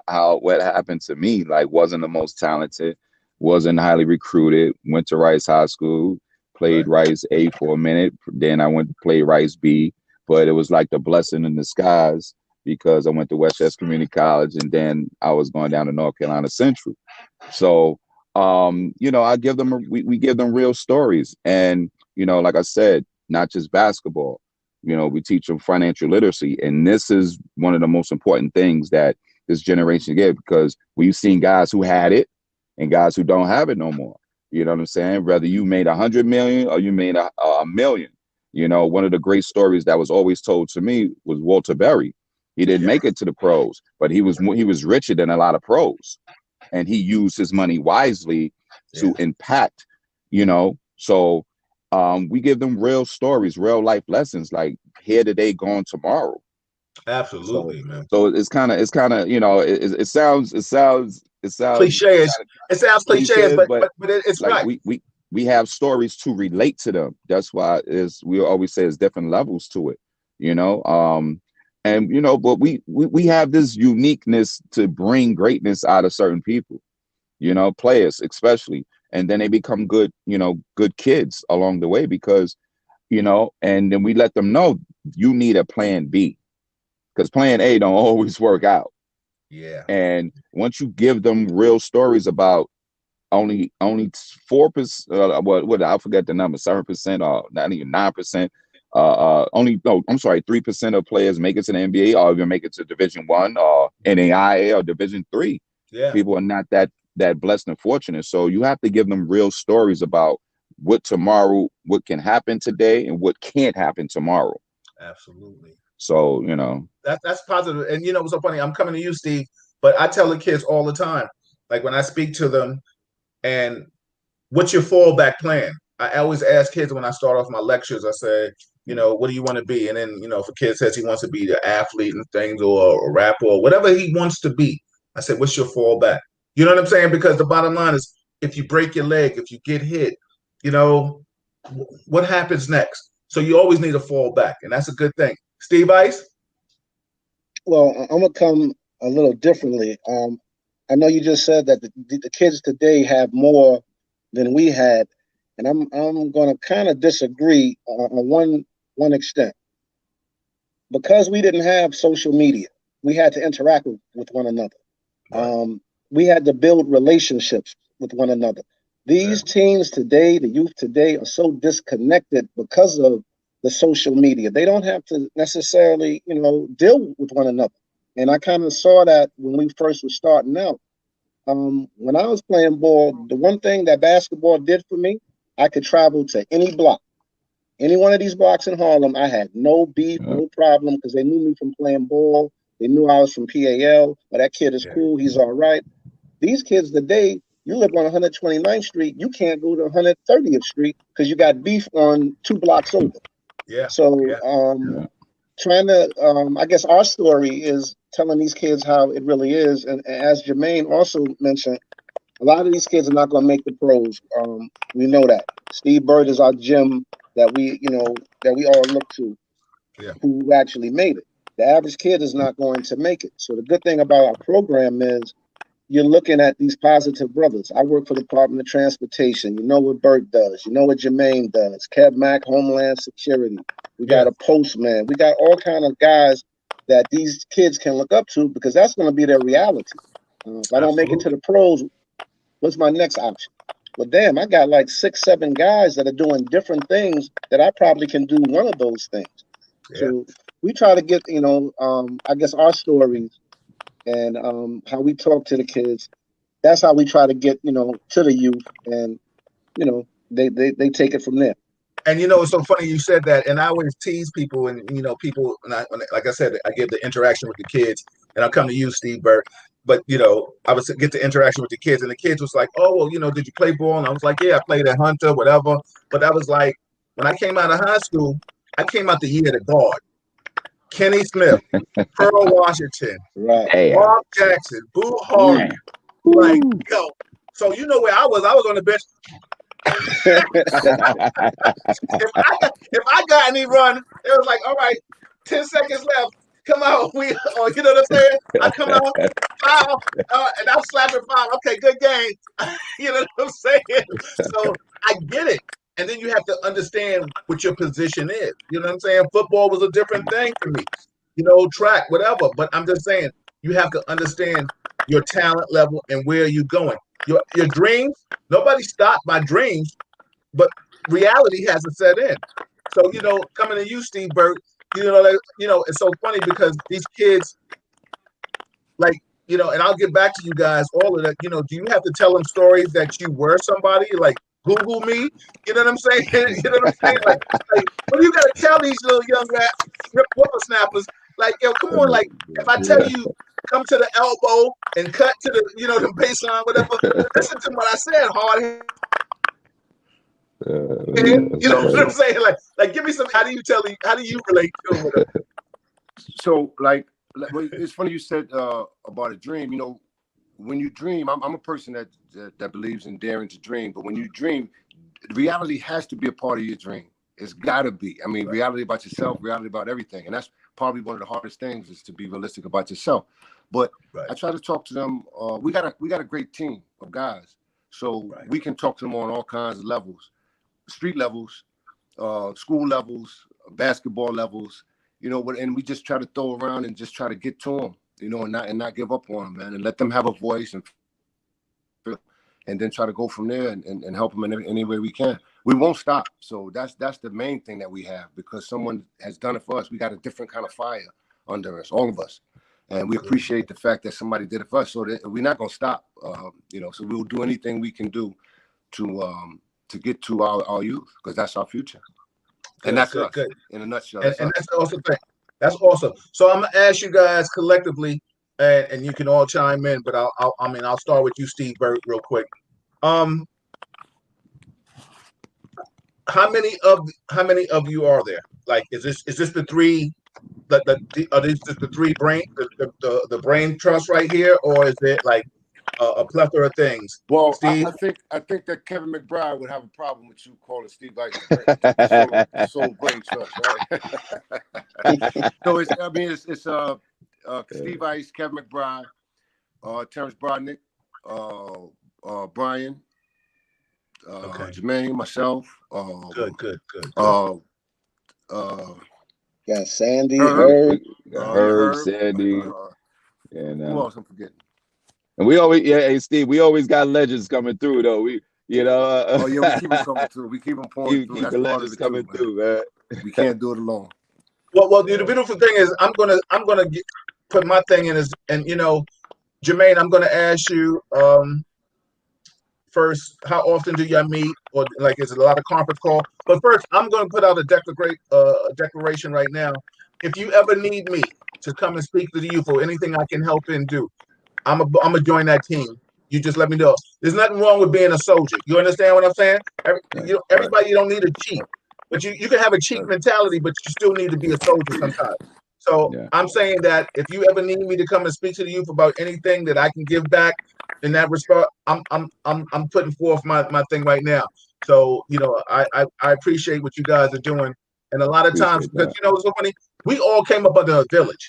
how what happened to me. Like, wasn't the most talented, wasn't highly recruited. Went to Rice High School, played Right. Rice A for a minute. Then I went to play Rice B, but it was like the blessing in disguise because I went to Westchester Community College, and then I was going down to North Carolina Central. So I give them we give them real stories, and like I said. not just basketball. We teach them financial literacy, and this is one of the most important things that this generation get, because we've seen guys who had it and guys who don't have it no more. You know what I'm saying? Whether you made 100 million or you made a million. One of the great stories that was always told to me was Walter Berry. He didn't Yeah. make it to the pros, but he was richer than a lot of pros, and he used his money wisely to impact. So we give them real stories, real life lessons, like here today, gone tomorrow. Absolutely, man. So it's kind of it sounds Cliches. It sounds cliches, cliches, but but it's like right. we have stories to relate to them. That's why we always say there's different levels to it. And but we have this uniqueness to bring greatness out of certain people. Players especially, and then they become good kids along the way, because and then we let them know you need a plan B, because plan A don't always work out. Yeah. And once you give them real stories about only 4%, what I forget the number, 7%, or not even 9%. Only no, I'm sorry, 3% of players make it to the NBA, or even make it to Division 1 or NAIA or Division 3. Yeah. People are not that blessed and fortunate. So you have to give them real stories about what can happen today and what can't happen tomorrow. Absolutely. So that's positive. And what's so funny? I'm coming to you, Steve, but I tell the kids all the time, like when I speak to them, and what's your fallback plan? I always ask kids when I start off my lectures, I say, what do you want to be? And then, if a kid says he wants to be an athlete and things, or a rapper or whatever he wants to be, I said, what's your fallback? You know what I'm saying? Because the bottom line is, if you break your leg, if you get hit, what happens next? So you always need a fallback, and that's a good thing. Steve Ice? Well, I'm gonna come a little differently. I know you just said that the kids today have more than we had, and I'm gonna kind of disagree on one extent. Because we didn't have social media, we had to interact with one another. Right. We had to build relationships with one another. These teens today, the youth today, are so disconnected because of the social media. They don't have to necessarily, deal with one another. And I kind of saw that when we first were starting out. When I was playing ball, the one thing that basketball did for me, I could travel to any block. Any one of these blocks in Harlem, I had no beef, no problem, because they knew me from playing ball. They knew I was from PAL. But that kid is cool. He's all right. These kids today, you live on 129th Street, you can't go to 130th Street because you got beef on 2 blocks over. Yeah. So trying to, I guess our story is telling these kids how it really is. And as Jermaine also mentioned, a lot of these kids are not going to make the pros. We know that. Steve Bird is our gym that we all look to, who actually made it. The average kid is not going to make it. So the good thing about our program is you're looking at these positive brothers. I work for the Department of Transportation. You know what Bert does. You know what Jermaine does. Kev Mack, Homeland Security. We got a postman. We got all kind of guys that these kids can look up to, because that's going to be their reality. If I don't make it to the pros, what's my next option? Well, damn, I got like 6, 7 guys that are doing different things that I probably can do one of those things. So we try to get, I guess our stories and how we talk to the kids. That's how we try to get, to the youth, and they take it from there. And it's so funny you said that, and I always tease people, and people, and like I said, I give the interaction with the kids, and I'll come to you, Steve Burt. But I would get the interaction with the kids, and the kids was like, "Oh, well, did you play ball?" And I was like, "Yeah, I played at Hunter, whatever." But I was like, when I came out of high school, I came out the year to guard Kenny Smith, Pearl Washington, Mark Jackson, Boo Harvey, like yo. So where I was. I was on the bench. if I got any run, it was like, all right, 10 seconds left. Come on, you know what I'm saying? I come out, foul, and I'm slapping foul. Okay, good game. You know what I'm saying? So I get it. And then you have to understand what your position is. You know what I'm saying? Football was a different thing for me. Track, whatever. But I'm just saying, you have to understand your talent level and where you're going. Your dreams, nobody stopped my dreams, but reality hasn't set in. So, coming to you, Steve Burt, it's so funny because these kids, like, and I'll get back to you guys, all of that, do you have to tell them stories that you were somebody? Like, Google me? You know what I'm saying? You know what I'm saying? Like, what do you got to tell these little young whippersnappers? Like, yo, come on. Like, if I tell you, come to the elbow and cut to the, the baseline, whatever, listen to what I said, hard head. You know what I'm saying? Like, give me some. How do you relate to them? So, it's funny you said about a dream. When you dream, I'm a person that believes in daring to dream. But when you dream, reality has to be a part of your dream. It's got to be. I mean, reality about yourself, reality about everything, and that's probably one of the hardest things is to be realistic about yourself. But I try to talk to them. We got a great team of guys, so we can talk to them on all kinds of levels, street levels, school levels, basketball levels. And we just try to throw around and just try to get to them, and not give up on them, man, and let them have a voice and then try to go from there and help them in any way we can. We won't stop. So that's the main thing that we have, because someone has done it for us. We got a different kind of fire under us, all of us. And we appreciate the fact that somebody did it for us. So that we're not going to stop, so we'll do anything we can do to get to our youth, because that's our future. And that's us, in a nutshell. And that's the awesome thing. That's awesome. So I'm gonna ask you guys collectively, and you can all chime in. But I'll start with you, Steve Burt, real quick. How many of you are there? Like, is this the three? Are these just the three the brain trust right here, or is it like a plethora of things? Well, Steve? I think that Kevin McBride would have a problem with you calling Steve Ice the soul brain trust, right? So it's Steve Ice, Kevin McBride, Terrence Brodnick, Brian, Jermaine, myself. Good. Yeah, Sandy, Herb, Sandy, and who else I'm forgetting? And we always, hey Steve, we always got legends coming through though. We we keep them coming through. We keep them pouring through. That's the legends coming through, man. We can't do it alone. Well, the beautiful thing is, I'm gonna put my thing in, and Jermaine, I'm gonna ask you first, how often do y'all meet, or like, is it a lot of conference call? But first, I'm gonna put out a declaration right now. If you ever need me to come and speak to the youth or anything I can help in do, I'm gonna join that team. You just let me know. There's nothing wrong with being a soldier. You understand what I'm saying? Everybody, you don't need to cheat, but you can have a cheat mentality, but you still need to be a soldier sometimes. So I'm saying that if you ever need me to come and speak to the youth about anything that I can give back in that respect, I'm putting forth my thing right now. So I appreciate what you guys are doing, and a lot of times, because it's so funny, we all came up under a village.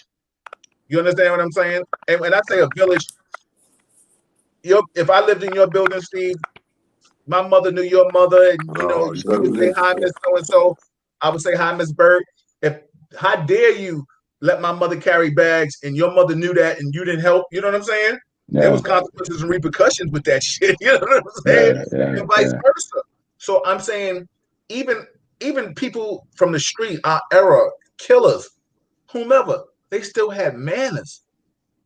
You understand what I'm saying? And when I say a village, if I lived in your building, Steve, my mother knew your mother, and she would say hi, Miss So and So. I would say hi, Miss Burt. How dare you let my mother carry bags, and your mother knew that, and you didn't help? You know what I'm saying? There was consequences and repercussions with that shit. You know what I'm saying? And vice versa. So I'm saying, even people from the street, our era, killers, whomever, they still had manners.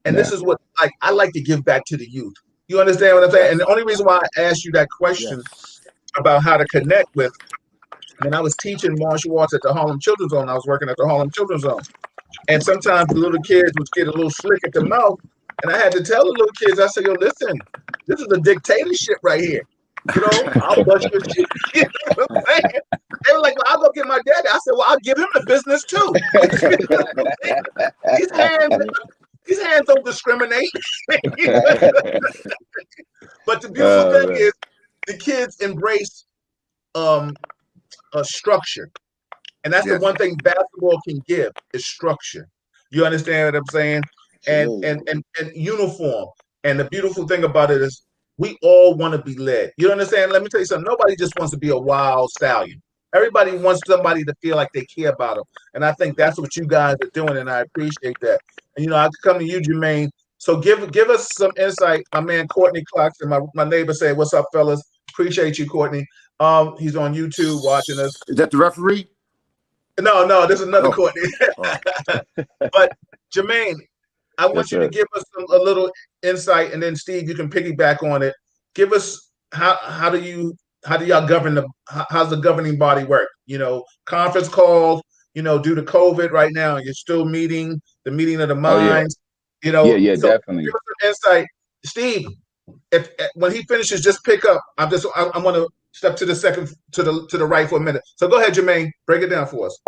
And this is what I like to give back to the youth. You understand what I'm saying? And the only reason why I asked you that question about how to connect with, when I was teaching martial arts at the Harlem Children's Zone, I was working at the Harlem Children's Zone. And sometimes the little kids would get a little slick at the mouth. And I had to tell the little kids, I said, yo, listen, this is a dictatorship right here. I'll bust your shit. You know what I'm saying? They were like, well, I'll go get my daddy. I said, well, I'll give him the business too. These hands don't discriminate. But the beautiful thing is, the kids embrace a structure. And that's the one thing basketball can give, is structure. You understand what I'm saying? And uniform. And the beautiful thing about it is, we all want to be led. You understand? Let me tell you something. Nobody just wants to be a wild stallion. Everybody wants somebody to feel like they care about them. And I think that's what you guys are doing, and I appreciate that. And I come to you, Jermaine. So give us some insight. My man Courtney Clocks and my neighbor said, "What's up, fellas? Appreciate you, Courtney." He's on YouTube watching us. Is that the referee? No, there's another Oh, Courtney. oh. But Jermaine, I Yes, want you to sir. give us a little insight, and then Steve, you can piggyback on it. Give us how do y'all govern how's the governing body work? Conference calls. Due to COVID right now, you're still meeting the meeting of the Oh yeah, minds. yeah, So give definitely. us some insight, Steve. If when he finishes, just pick up. I'm going to step to the second to the right for a minute. So go ahead, Jermaine, break it down for us.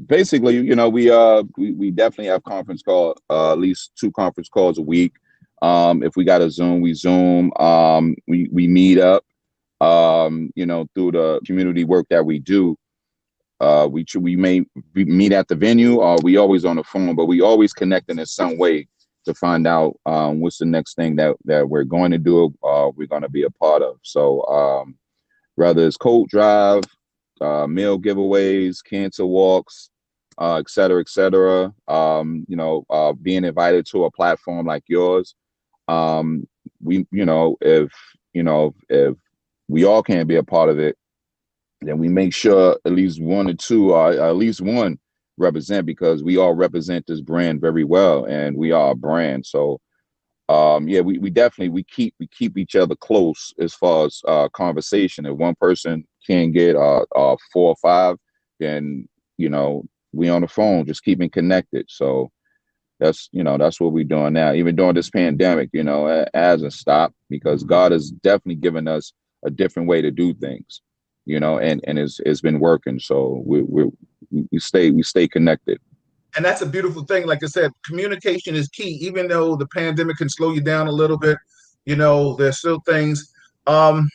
Basically, we definitely have conference call, at least 2 conference calls a week. If we got a Zoom, we Zoom. We meet up. Through the community work that we do. We may meet at the venue, or we always on the phone, but we always connecting in some way to find out what's the next thing that we're going to do, we're going to be a part of. So whether it's coat drive, meal giveaways, cancer walks, et cetera, et cetera. Being invited to a platform like yours. If we all can't be a part of it, then we make sure at least one or two, or at least one, represent, because we all represent this brand very well, and we are a brand. So yeah, we definitely we keep each other close as far as conversation. If one person can't get 4 or 5, then we on the phone, just keeping connected. So that's what we're doing now. Even during this pandemic, it hasn't stopped, because God has definitely given us a different way to do things, and it's been working. So we stay connected. And that's a beautiful thing. Like I said, communication is key. Even though the pandemic can slow you down a little bit, there's still things. Um,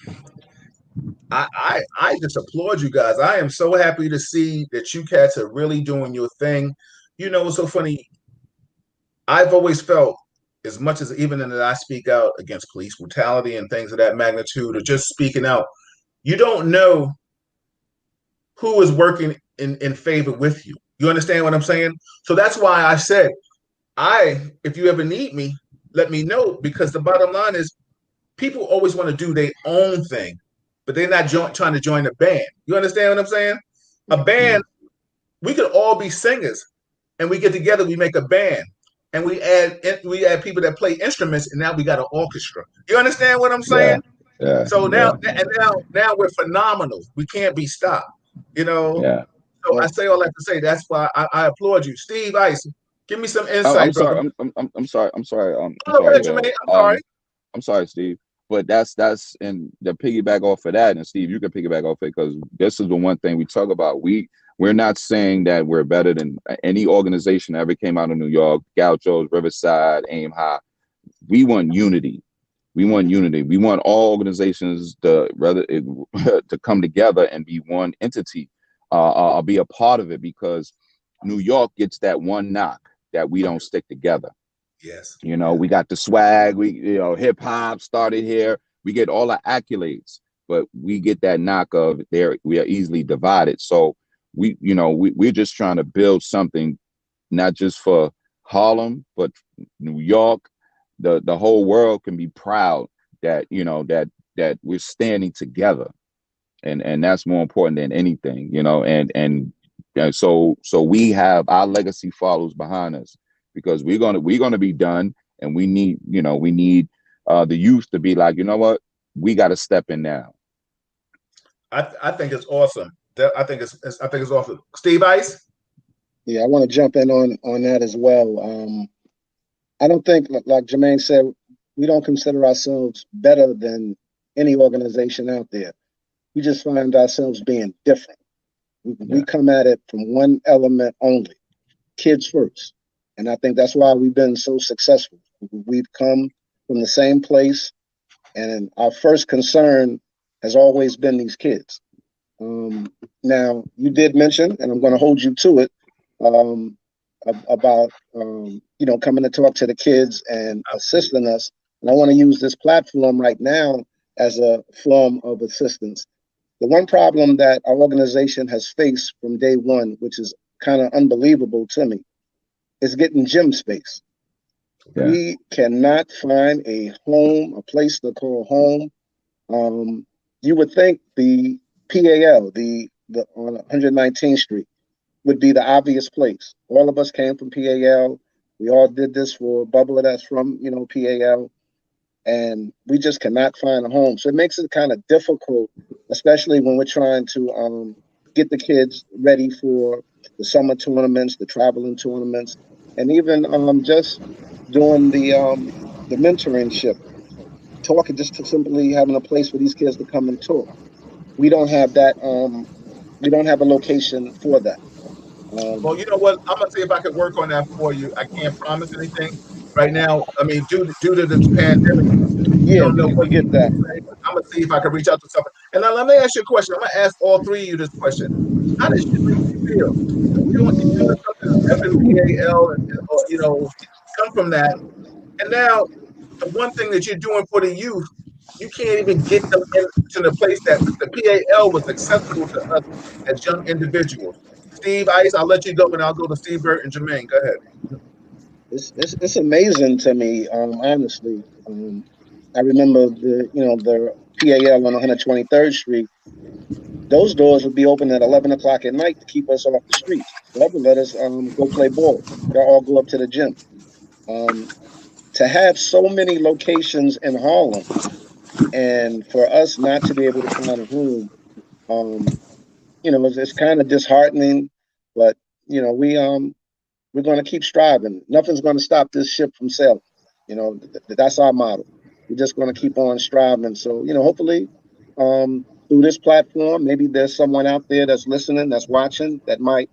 I just applaud you guys. I am so happy to see that you cats are really doing your thing. It's so funny. I've always felt, as much as even that I speak out against police brutality and things of that magnitude, or just speaking out, you don't know who is working in favor with you. You understand what I'm saying? So that's why I said, if you ever need me, let me know, because the bottom line is people always want to do their own thing, but they're not trying to join a band. You understand what I'm saying? A band, we could all be singers, and we get together, we make a band, and we add people that play instruments, and now we got an orchestra. You understand what I'm Yeah, saying? yeah, So now yeah, and now we're phenomenal. We can't be stopped. You know. yeah. So I say all that to say that's why I applaud you, Steve Ice. Give me some I'm insight, brother. sorry. I'm sorry. I'm Oh, go sorry, ahead, Jermaine. Bill. I'm sorry. I'm sorry, Steve. But that's and the piggyback off of that, and Steve, you can piggyback off it, because this is the one thing we talk about. We're not saying that we're better than any organization that ever came out of New York, Gauchos, Riverside, Aim High. We want unity. We want unity. We want all organizations to come together and be one entity, be a part of it, because New York gets that one knock that we don't stick together. Yes. We got the swag. Hip hop started here. We get all the accolades, but we get that knock of there. We are easily divided. So we're just trying to build something, not just for Harlem, but New York. The whole world can be proud that that we're standing together, and that's more important than anything. So we have our legacy follows behind us, because we're gonna be done, and we need the youth to be like, you know what, we got to step in now. I think it's awesome. I think it's awesome. Steve Ice. Yeah, I want to jump in on that as well. I don't think, like Jermaine said, we don't consider ourselves better than any organization out there. We just find ourselves being different. We Yeah, come at it from one element only, kids first. And I think that's why we've been so successful. We've come from the same place, and our first concern has always been these kids. Um, Now, you did mention, and I'm going to hold you to it, um, about coming to talk to the kids and assisting us. And I want to use this platform right now as a form of assistance. The one problem that our organization has faced from day one, which is kind of unbelievable to me, is getting gym space. yeah, We cannot find a home, a place to call home. You would think the PAL, the on 119th Street, would be the obvious place. All of us came from PAL. We all did this for Bubba that's from, PAL, and we just cannot find a home. So it makes it kind of difficult, especially when we're trying to get the kids ready for the summer tournaments, the traveling tournaments, and even just doing the mentorship, talking, just to simply having a place for these kids to come and talk. We don't have that. We don't have a location for that. Well, Um, you know what? I'm gonna see if I can work on that for you. I can't promise anything right now. I mean, due to this pandemic, we yeah, don't know we what get people that. will say. But I'm gonna see if I can reach out to someone. And now let me ask you a question. I'm gonna ask all three of you this question. How does she make you feel? You're doing something repping PAL, or come from that, and now the one thing that you're doing for the youth, you can't even get them into the place that the PAL was accessible to us as young individuals. Steve Ice, I'll let you go, and I'll go to Steve Burt and Jermaine. Go ahead. It's amazing to me, honestly. I remember the PAL on 123rd Street. Those doors would be open at 11 o'clock at night to keep us off the streets. That would let us go play ball. Or all go up to the gym. Um, to have so many locations in Harlem, and for us not to be able to find a home, um, it's kind of disheartening. But we're going to keep striving. Nothing's going to stop this ship from sailing. That's our model. We're just going to keep on striving. So, hopefully, through this platform, maybe there's someone out there that's listening, that's watching, that might,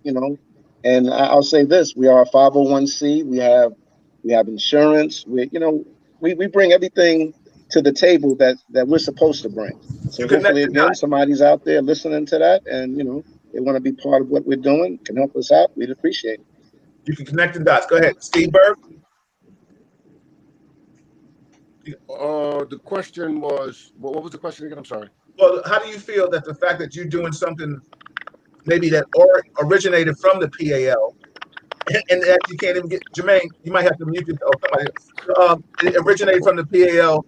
And I'll say this: we are a 501c. We have insurance. We bring everything to the table that we're supposed to bring. You So connect hopefully, the again, dots. somebody's out there listening to that, and they want to be part of what we're doing, can help us out. We'd appreciate it. You can connect the dots. Go ahead, Steve Burt. The question was, what was the question again? I'm sorry. Well, how do you feel that the fact that you're doing something maybe that originated from the PAL, and that you can't even get Jermaine, you might have to mute it, or somebody. It originated from the PAL,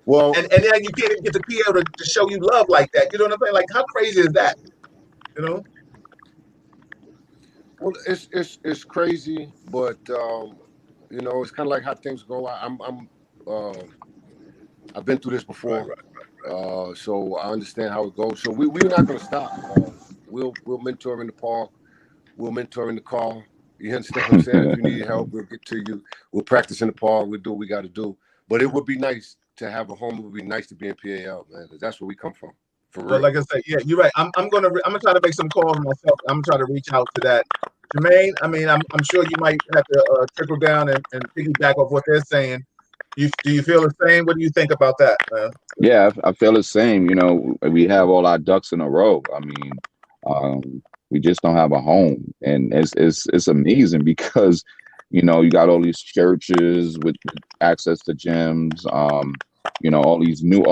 Well, and then you can't even get the PAL to show you love like that. You know what I'm saying? Like, how crazy is that? You know? well, it's crazy, but it's kind of like how things go. I've been through this Right, before, right, right. so I understand how it goes. So we're not going to stop. We'll mentor in the park. We'll mentor in the car. You understand what I'm saying? If you need help, we'll get to you. We'll practice in the park. We'll do what we got to do. But it would be nice to have a home. It would be nice to be in PAL, man, because that's where we come from, for Well, real. like I said, yeah, you're right. I'm gonna try to make some calls myself. I'm gonna try to reach out to that. Jermaine, I mean, I'm sure you might have to trickle down and piggyback off what they're saying. Do you feel the same? What do you think about that, man? Yeah, I feel the same. We have all our ducks in a row. I mean, we just don't have a home, and it's amazing because you got all these churches with access to gyms. All these new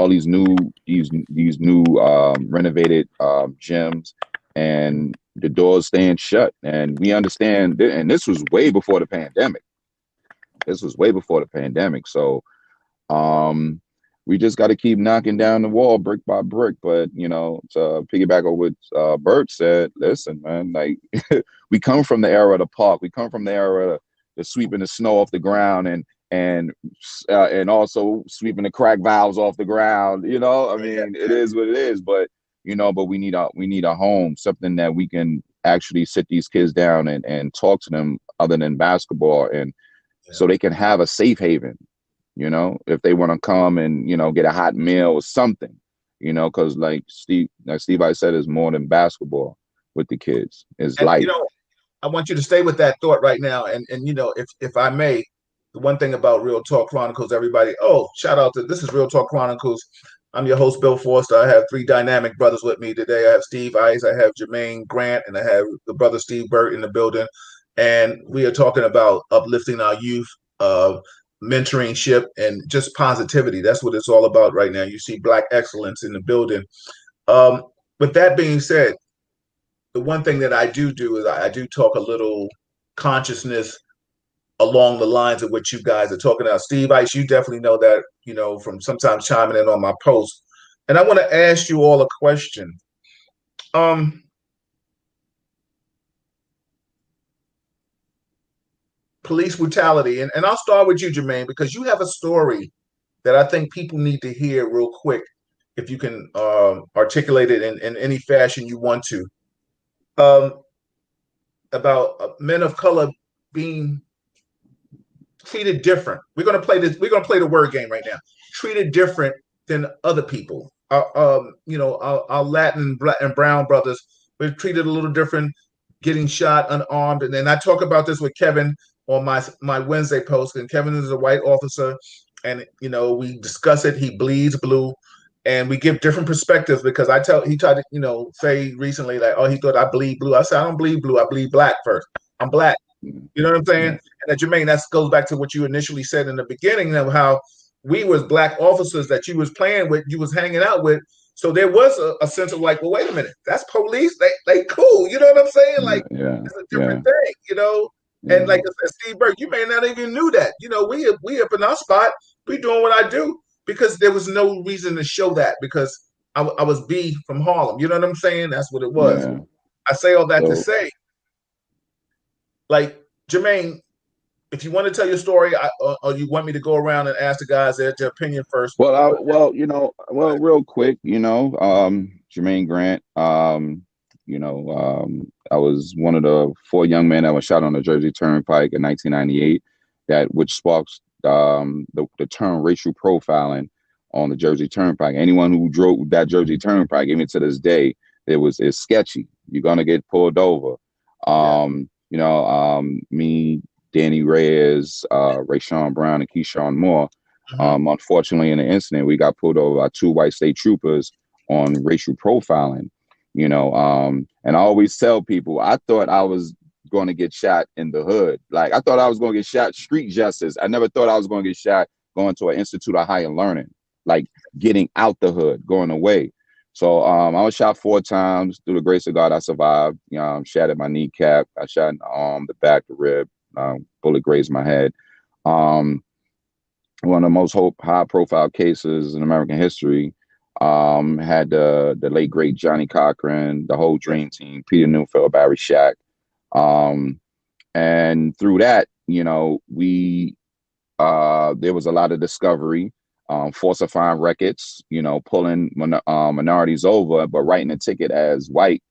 renovated gyms, and the doors staying shut. And we understand, and this was way before the pandemic. This was way before the pandemic. So um, we just got to keep knocking down the wall brick by brick. But to piggyback on what Bert said, listen, man, like we come from the era of the park. We come from the era of the sweeping the snow off the ground and also sweeping the crack valves off the ground. I mean, it is what it is. But we need a home, something that we can actually sit these kids down and talk to them other than basketball, and Yeah. so they can have a safe haven, if they want to come and, get a hot meal or something, because like Steve I said, is more than basketball with the kids. It's And life. I want you to stay with that thought right now. And if I may, the one thing about Real Talk Chronicles, everybody, shout out to this is Real Talk Chronicles. I'm your host, Bill Forster. I have three dynamic brothers with me today. I have Steve Ice, I have Jermaine Grant, and I have the brother Steve Burt in the building. And we are talking about uplifting our youth, mentoringship, and just positivity. That's what it's all about right now. You see Black excellence in the building. Um, with that being said, the one thing that I do is I do talk a little consciousness along the lines of what you guys are talking about. Steve Ice, you definitely know that, from sometimes chiming in on my posts. And I want to ask you all a question. Um, police brutality, and I'll start with you, Jermaine, because you have a story that I think people need to hear real quick, if you can articulate it in any fashion you want to, um, about men of color being treated different. We're going to play this. We're going to play the word game right now. Treated different than other people. Our Latin and brown brothers were treated a little different, getting shot unarmed. And then I talk about this with Kevin on my Wednesday post. And Kevin is a white officer, and we discuss it. He bleeds blue, and we give different perspectives because he tried to say recently like, oh, he thought I bleed blue. I said I don't bleed blue. I bleed black first. I'm black. You know what I'm saying? And that, Jermaine, that goes back to what you initially said in the beginning of how we was black officers that you was playing with, you was hanging out with. So there was a sense of like, well, wait a minute, that's police. They cool. You know what I'm saying? Like, it's a different thing, And like I said, Steve Burke, you may not even knew that. We up in our spot, we doing what I do because there was no reason to show that because I was B from Harlem. You know what I'm saying? That's what it was. Yeah. I say all that to say, like, Jermaine, if you want to tell your story, or you want me to go around and ask the guys their opinion first. Well, real quick, Jermaine Grant, I was one of the 4 young men that was shot on the Jersey Turnpike in 1998, which sparks the term racial profiling on the Jersey Turnpike. Anyone who drove that Jersey Turnpike, even to this day, it's sketchy. You're gonna get pulled over. Me, Danny Reyes, Rayshawn Brown, and Keyshawn Moore. Unfortunately, in the incident, we got pulled over by 2 white state troopers on racial profiling. And I always tell people, I thought I was going to get shot in the hood. Like, I thought I was going to get shot street justice. I never thought I was going to get shot going to an institute of higher learning, like getting out the hood, going away. So I was shot 4 times. Through the grace of God, I survived. Shattered my kneecap. I shot in the arm, the back, the rib. Bullet grazed my head. One of the most high-profile cases in American history. Had the late great Johnny Cochran, the whole Dream Team, Peter Neufeld, Barry Shack, and through that, we there was a lot of discovery, falsifying records, pulling minorities over, but writing a ticket as white.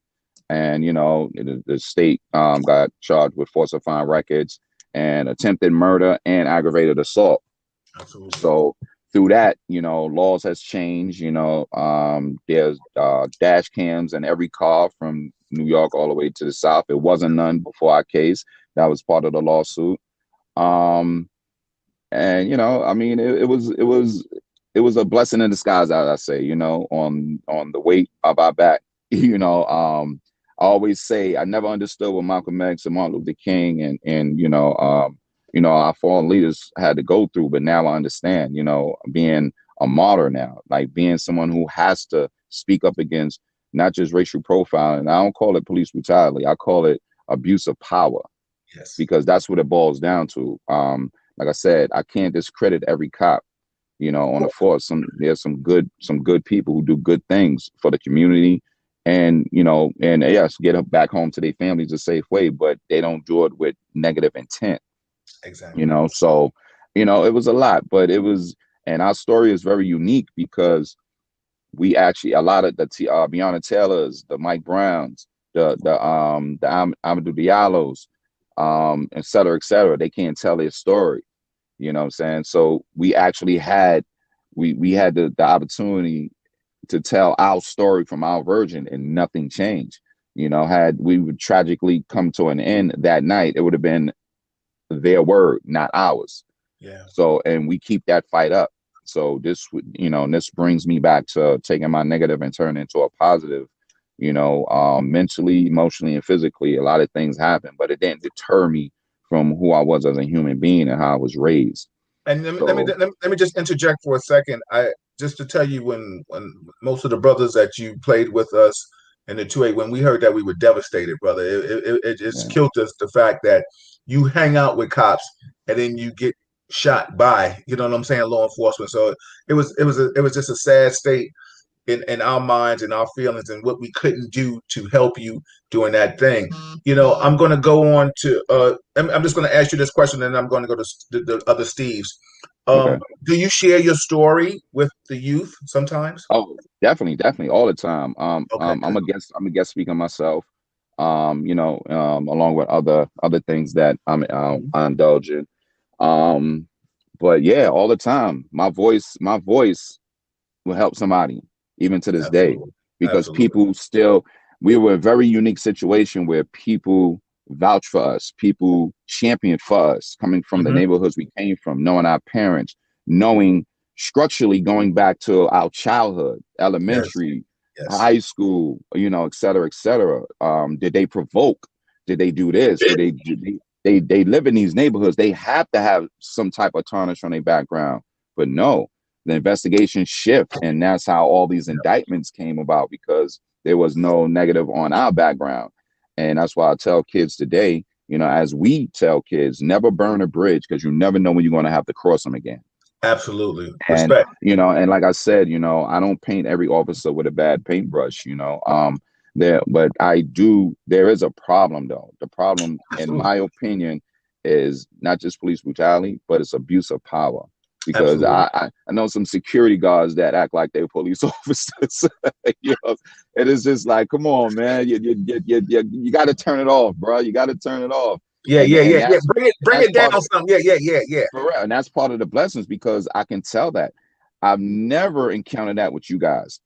And, the state got charged with falsifying records and attempted murder and aggravated assault. Absolutely. So through that, laws has changed. There's dash cams in every car from New York all the way to the South. It wasn't none before our case. That was part of the lawsuit. And it was a blessing in disguise, I say, on the weight of our back. I always say I never understood what Malcolm X and Martin Luther King and our fallen leaders had to go through, but now I understand, being a martyr now, like being someone who has to speak up against not just racial profiling. I don't call it police brutality. I call it abuse of power. Yes. Because that's what it boils down to. Like I said, I can't discredit every cop, on the force. There's some good people who do good things for the community. And, and yes, get back home to their families a safe way, but they don't do it with negative intent. Exactly. So, it was a lot, but and our story is very unique because we actually, a lot of the Breonna Taylors, the Mike Browns, the Amadou Diallos, et cetera, they can't tell their story. You know what I'm saying? So we actually had, we had the opportunity to tell our story from our version, and nothing changed. Had we would tragically come to an end that night, it would have been their word, not ours. Yeah. So, and we keep that fight up. So this would, this brings me back to taking my negative and turning into a positive. Mentally, emotionally, and physically, a lot of things happen, but it didn't deter me from who I was as a human being and how I was raised. And let me just interject for a second. Just to tell you, when most of the brothers that you played with us in the 2A, when we heard that, we were devastated, brother. It just killed us, the fact that you hang out with cops and then you get shot by, law enforcement. So it was just a sad state. in our minds and our feelings and what we couldn't do to help you doing that thing. I'm going to go on to I'm just going to ask you this question, and then I'm going to go to the other Steves. Okay. Do you share your story with the youth sometimes? Oh, definitely, all the time. Okay, good. I'm a guest speaker myself. Along with other things that I indulge in. Um, but yeah, all the time, my voice will help somebody, even to this day, Absolutely. because Absolutely. people still, we were a very unique situation where people vouch for us, people champion for us, coming from the Hmm. neighborhoods we came from, knowing our parents, knowing structurally going back to our childhood, Yes. elementary, Yes. high school, et cetera, et cetera. Did they provoke? Did they do this? They live in these neighborhoods. They have to have some type of tarnish on their background. But no, the investigation shift, and that's how all these indictments came about, because there was no negative on our background. And that's why I tell kids today, as we tell kids, never burn a bridge, because you never know when you're going to have to cross them again. Absolutely. And Respect. and like I said, I don't paint every officer with a bad paintbrush. But I do. There is a problem, though. The problem, in Absolutely. my opinion, is not just police brutality, but it's abuse of power. Because Absolutely. I know some security guards that act like they're police officers. It is just like, come on, man, you got to turn it off, bro. You got to turn it off. Yeah, And yeah, and yeah, yeah. that's Bring that's it down part of some. Yeah, yeah, yeah, yeah. for real. And that's part of the blessings, because I can tell that I've never encountered that with you guys.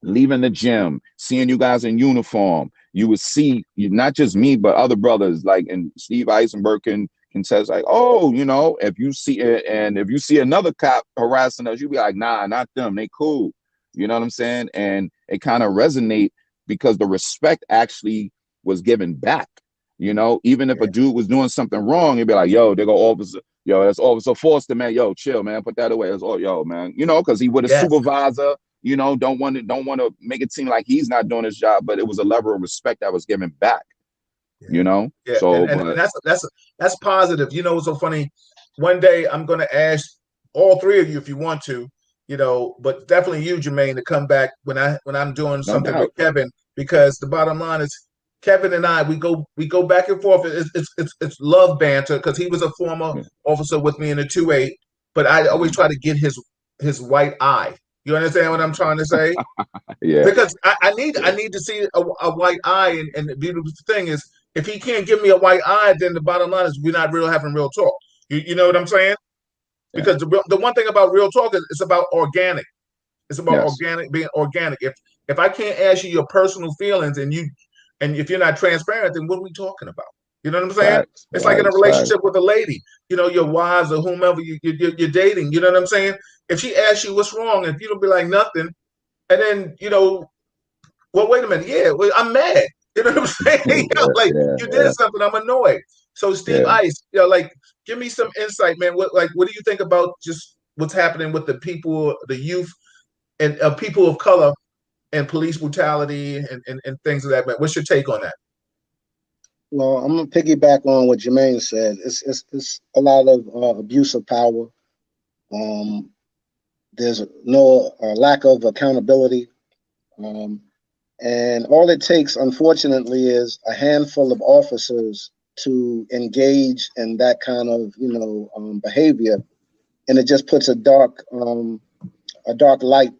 Leaving the gym, seeing you guys in uniform, you would see not just me, but other brothers like, and Steve Eisenberg can say, like, oh, if you see it, and if you see another cop harassing us, you be like, nah, not them. They cool. You know what I'm saying? And it kind of resonate, because the respect actually was given back. Even if a dude was doing something wrong, he'd be like, yo, they go officer, yo, that's Officer Foster, man. Yo, chill, man. Put that away. That's all, yo, man. Because he with a Yes. supervisor, don't want to make it seem like he's not doing his job, but it was a level of respect that was given back. Yeah. Yeah. So, And but that's positive. It's so funny. One day I'm gonna ask all three of you if you want to, but definitely you, Jermaine, to come back when I'm doing no something with doubt. Kevin, because the bottom line is Kevin and I we go back and forth. It's love banter, because he was a former Yeah. officer with me in the 2-8, but I always try to get his white eye. You understand what I'm trying to say? Yeah. Because I need to see a white eye, and the beautiful thing is, if he can't give me a white eye, then the bottom line is we're not real having real talk. You know what I'm saying? Yeah. Because the one thing about real talk is it's about organic. It's about Yes. organic, being organic. If I can't ask you your personal feelings, and if you're not transparent, then what are we talking about? You know what I'm saying? Facts. It's like in a Facts. relationship with a lady, your wives or whomever you're dating. You know what I'm saying? If she asks you what's wrong, if you don't be like nothing, and then well, wait a minute. Yeah, well, I'm mad. You know what I'm saying? Yeah. Like, Yeah. you did Yeah. something, I'm annoyed. So Steve Yeah. Ice, like, give me some insight, man. What do you think about just what's happening with the people, the youth, and people of color, and police brutality, and things of that? Man, what's your take on that? Well, I'm gonna piggyback on what Jermaine said. It's a lot of abuse of power. Um, there's no lack of accountability. Um, And all it takes, unfortunately, is a handful of officers to engage in that kind of, behavior, and it just puts a dark light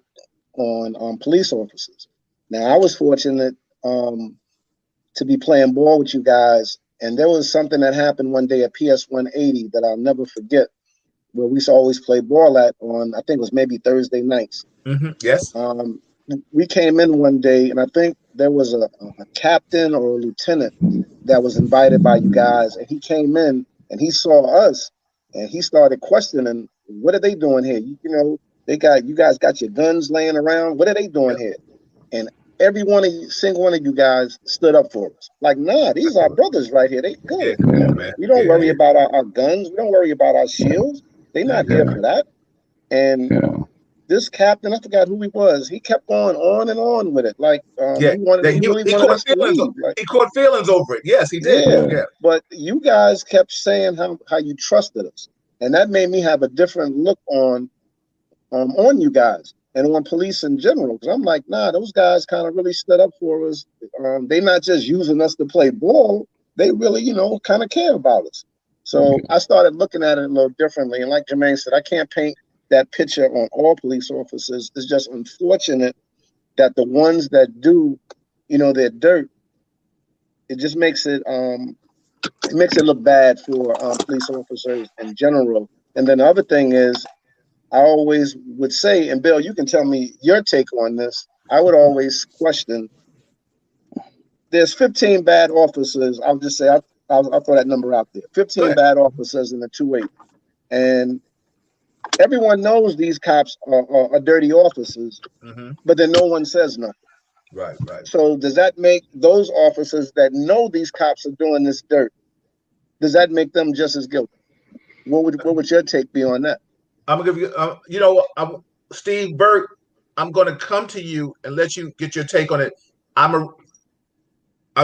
on police officers. Now, I was fortunate to be playing ball with you guys, and there was something that happened one day at PS 180 that I'll never forget, where we used to always play ball at on, I think it was maybe Thursday nights. Yes. Um, we came in one day, and I think there was a captain or a lieutenant that was invited by you guys, and he came in and he saw us, and he started questioning, "What are they doing here? They got you guys got your guns laying around. What are they doing Yep. here?" And every one of you, single one of you guys, stood up for us. Like, nah, these are our brothers right here. They Yeah. good. Come Yeah. on, man. We don't Yeah. worry Yeah. about our guns. We don't worry about our shields. They're not here Yeah. for that. And Yeah. this captain, I forgot who he was. He kept going on and on with it. Like Yeah. he really He wanted caught us to feelings. leave. Like, He caught feelings over it. Yes, he did. yeah. Yeah. Yeah. But you guys kept saying how you trusted us, and that made me have a different look on you guys. and on police in general. Because I'm like, nah, those guys kind of really stood up for us. They not just using us to play ball. They really, kind of care about us. So I started looking at it a little differently. And like Jermaine said, I can't paint that picture on all police officers. It's just unfortunate that the ones that do, their dirt, it just makes it look bad for police officers in general. And then the other thing is, I always would say, and Bill, you can tell me your take on this. I would always question. There's 15 bad officers. I'll just say I'll throw that number out there. 15 bad officers in the 2-8, and everyone knows these cops are dirty officers, but then no one says nothing. Right. So does that make those officers that know these cops are doing this dirt? Does that make them just as guilty? What would your take be on that? I'm gonna give Steve Burt. I'm gonna come to you and let you get your take on it. I've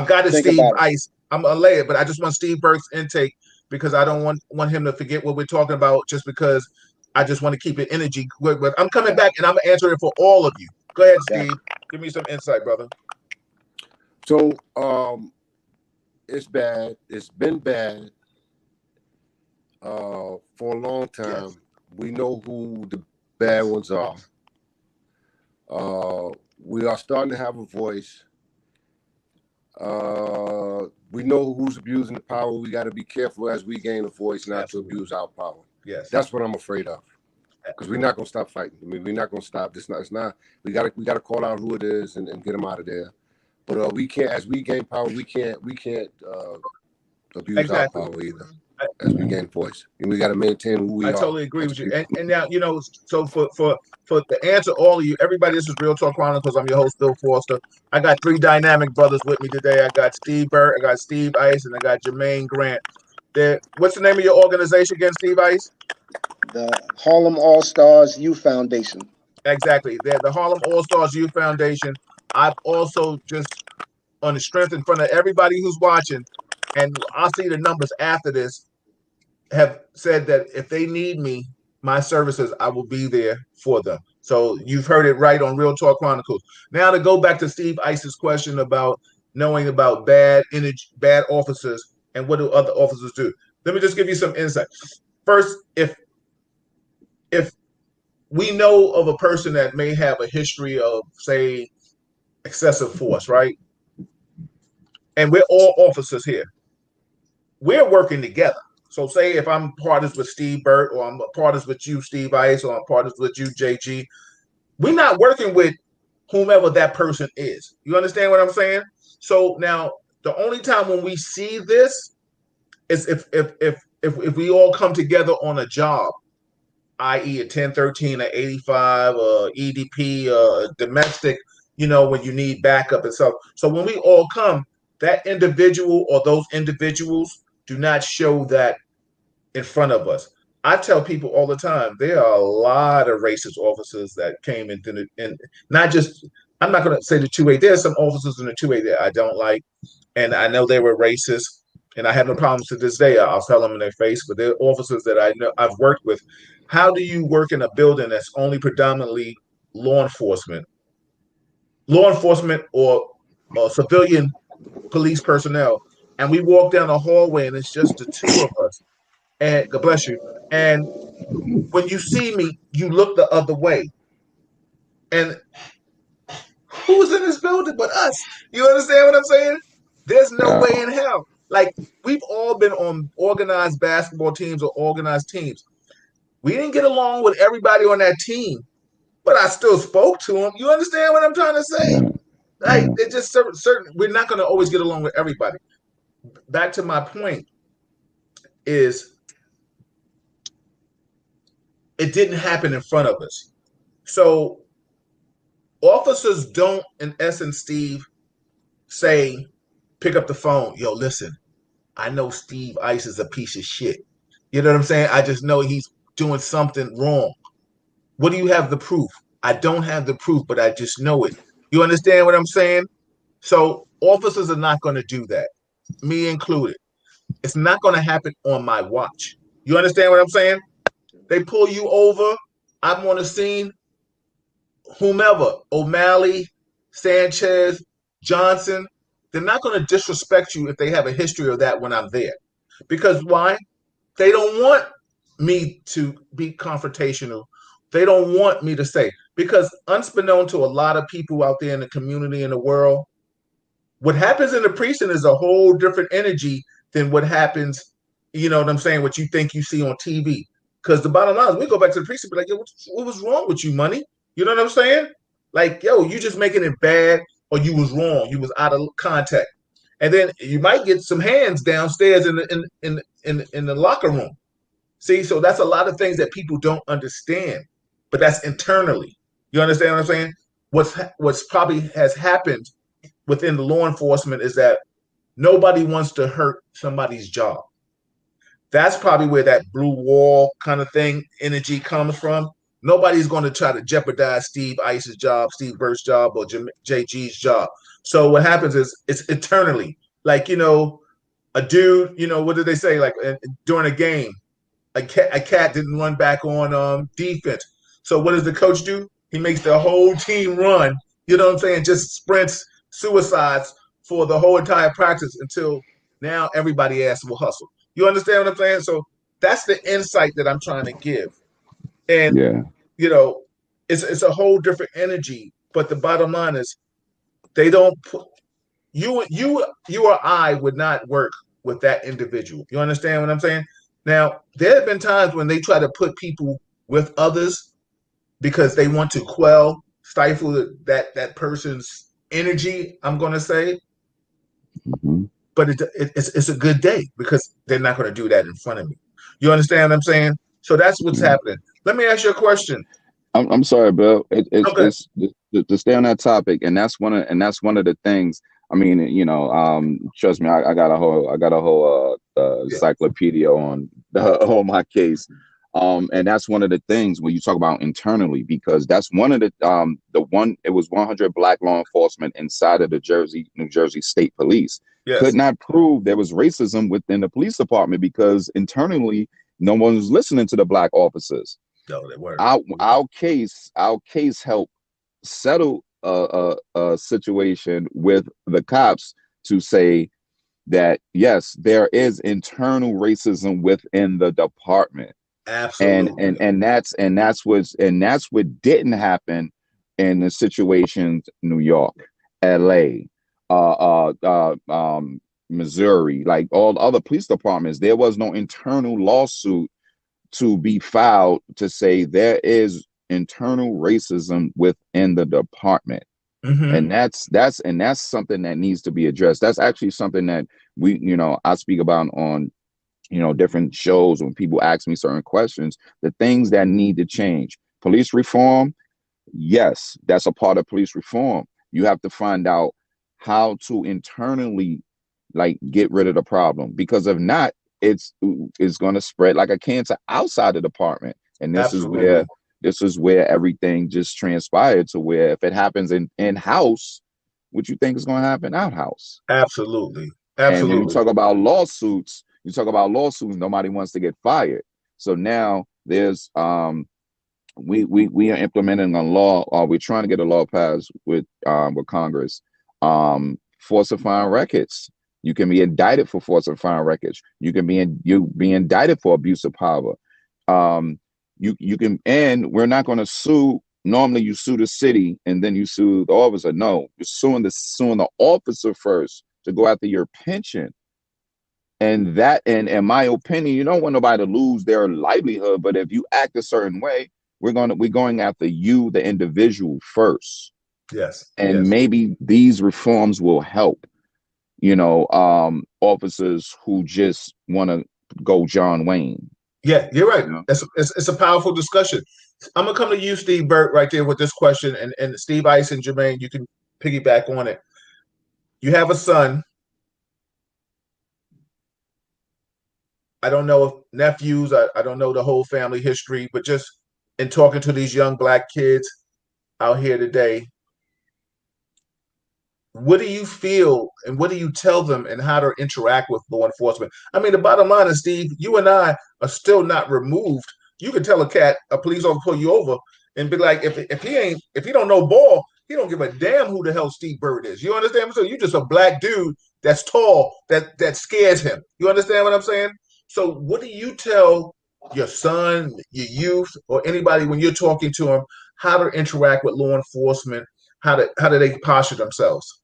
got Think Steve about it. Ice. I'm gonna lay it, but I just want Steve Burke's intake because I don't want him to forget what we're talking about just because I just want to keep it energy good. But I'm coming back and I'm answering it for all of you. Go ahead, Steve. Give me some insight, brother. So it's bad. It's been bad for a long time. Yes. We know who the bad ones are. We are starting to have a voice. We know who's abusing the power. We got to be careful as we gain a voice not to abuse our power. Yes, that's what I'm afraid of. Because we're not gonna stop fighting. I mean, we're not gonna stop. It's not. We gotta call out who it is and get them out of there. But we can't. As we gain power, we can't abuse our power either. As we gain voice, and we got to maintain who we are. I totally agree with you. And now so for to answer all of you, everybody, this is Real Talk Chronicles. I'm your host, Bill Foster. I got 3 dynamic brothers with me today. I got Steve Burt, I got Steve Ice, and I got Jermaine Grant. What's the name of your organization again, Steve Ice? The Harlem All Stars Youth Foundation. Exactly. The Harlem All Stars Youth Foundation. I've also just on the strength in front of everybody who's watching, and I'll see the numbers after this, have said that if they need me, my services, I will be there for them. So you've heard it right on Real Talk Chronicles. Now to go back to Steve Ice's question about knowing about bad officers and what do other officers do. Let me just give you some insight. First, if we know of a person that may have a history of, say, excessive force, right? And we're all officers here. We're working together. So say if I'm partners with Steve Burt, or I'm partners with you, Steve Ice, or I'm partners with you, JG, we're not working with whomever that person is. You understand what I'm saying? So now the only time when we see this is if we all come together on a job, i.e. a 1013, a 85, EDP, domestic, when you need backup and stuff. So when we all come, that individual or those individuals do not show that in front of us. I tell people all the time, there are a lot of racist officers that came into not just, I'm not going to say the 2A. There's some officers in the 2A that I don't like, and I know they were racist, and I have no problems to this day. I'll tell them in their face, but they're officers that I know I've worked with. How do you work in a building that's only predominantly law enforcement or civilian police personnel, and we walk down the hallway and it's just the 2 of us? And God bless you. And when you see me, you look the other way. And who's in this building but us? You understand what I'm saying? There's no way in hell. Like, we've all been on organized basketball teams or organized teams. We didn't get along with everybody on that team, but I still spoke to them. You understand what I'm trying to say? Like, it's just certain. We're not going to always get along with everybody. Back to my point is, it didn't happen in front of us. So officers don't, in essence, Steve, say, pick up the phone. Yo, listen, I know Steve Ice is a piece of shit. You know what I'm saying? I just know he's doing something wrong. What do you have the proof? I don't have the proof, but I just know it. You understand what I'm saying? So officers are not going to do that, me included. It's not going to happen on my watch. You understand what I'm saying? They pull you over. I'm on the scene. whomever, O'Malley, Sanchez, Johnson, they're not going to disrespect you if they have a history of that when I'm there. Because why? They don't want me to be confrontational. They don't want me to say, because unbeknown to a lot of people out there in the community in the world, what happens in the precinct is a whole different energy than what happens, you know what I'm saying, what you think you see on TV. Because the bottom line is, we go back to the precinct, be like, yo, what was wrong with you, money? You know what I'm saying? Like, yo, you just making it bad, or you was wrong, you was out of contact, and then you might get some hands downstairs in the locker room. See, so that's a lot of things that people don't understand, but that's internally. You understand what I'm saying? What's probably has happened within the law enforcement is that nobody wants to hurt somebody's job. That's probably where that blue wall kind of thing energy comes from. Nobody's going to try to jeopardize Steve Ice's job, Steve Burt's job, or JG's job. So what happens is it's eternally like, a dude. What did they say? Like during a game, a cat didn't run back on defense. So what does the coach do? He makes the whole team run. You know what I'm saying? Just sprints, suicides for the whole entire practice until now everybody asks will hustle. You understand what I'm saying? So that's the insight that I'm trying to give. And Yeah. you know, it's a whole different energy. But the bottom line is they don't put you or I would not work with that individual. You understand what I'm saying? Now, there have been times when they try to put people with others because they want to stifle that person's energy, I'm going to say. Mm-hmm. But it's a good day because they're not going to do that in front of me. You understand what I'm saying? So that's what's Yeah. happening. Let me ask you a question. I'm sorry, Bill. Okay. It's to stay on that topic, and that's one of the things. I mean, trust me, I got a whole Yeah. encyclopedia on on my case, and that's one of the things when you talk about internally, because that's one of the one. It was 100 black law enforcement inside of the New Jersey State Police could Yes. not prove there was racism within the police department because internally no one was listening to the black officers. No, they weren't. Our case helped settle a situation with the cops to say that yes, there is internal racism within the department, and Absolutely. and and that's what didn't happen in the situations New York, L.A., Missouri, like all the other police departments. There was no internal lawsuit to be filed to say there is internal racism within the department, Mm-hmm. and that's something that needs to be addressed. That's actually something that I speak about on different shows when people ask me certain questions, the things that need to change. Police reform, yes, that's a part of police reform. You have to find out how to internally like get rid of the problem, because if not, it's going to spread like a cancer outside the department. And Absolutely. this is where everything just transpired to where if it happens in house, what you think is going to happen outhouse. Absolutely. And when Absolutely. you talk about lawsuits, nobody wants to get fired. So now there's we are implementing a law, or we're trying to get a law passed with Congress, falsifying records. You can be indicted for falsifying records. You can be indicted for abuse of power. You can, and we're not going to sue. Normally, you sue the city and then you sue the officer. No, you're suing the officer first to go after your pension. And that, and in my opinion, you don't want nobody to lose their livelihood. But if you act a certain way, we're going after you, the individual, first. Yes. And Yes. maybe these reforms will help, officers who just want to go John Wayne. Yeah, you're right. You know, It's a powerful discussion. I'm gonna come to you, Steve Burt, right there with this question, and Steve Ice and Jermaine, you can piggyback on it. You have a son. I don't know if nephews. I don't know the whole family history, but just in talking to these young black kids out here today, what do you feel and what do you tell them and how to interact with law enforcement? I mean, the bottom line is, Steve, you and I are still not removed. You can tell a police officer pull you over, and be like, if he don't know ball, he don't give a damn who the hell Steve Bird is. You understand? So you just a black dude that's tall that scares him. You understand what I'm saying? So what do you tell your son, your youth, or anybody when you're talking to them how to interact with law enforcement? How do they posture themselves?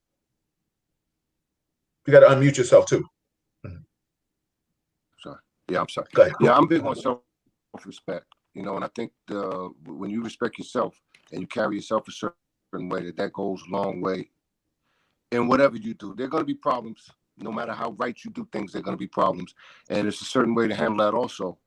You got to unmute yourself too. Sorry. Yeah, I'm sorry. Go ahead. Yeah, I'm big on self-respect. And I think when you respect yourself and you carry yourself a certain way, that goes a long way. And whatever you do, there are going to be problems. No matter how right you do things, there are going to be problems. And it's a certain way to handle that also.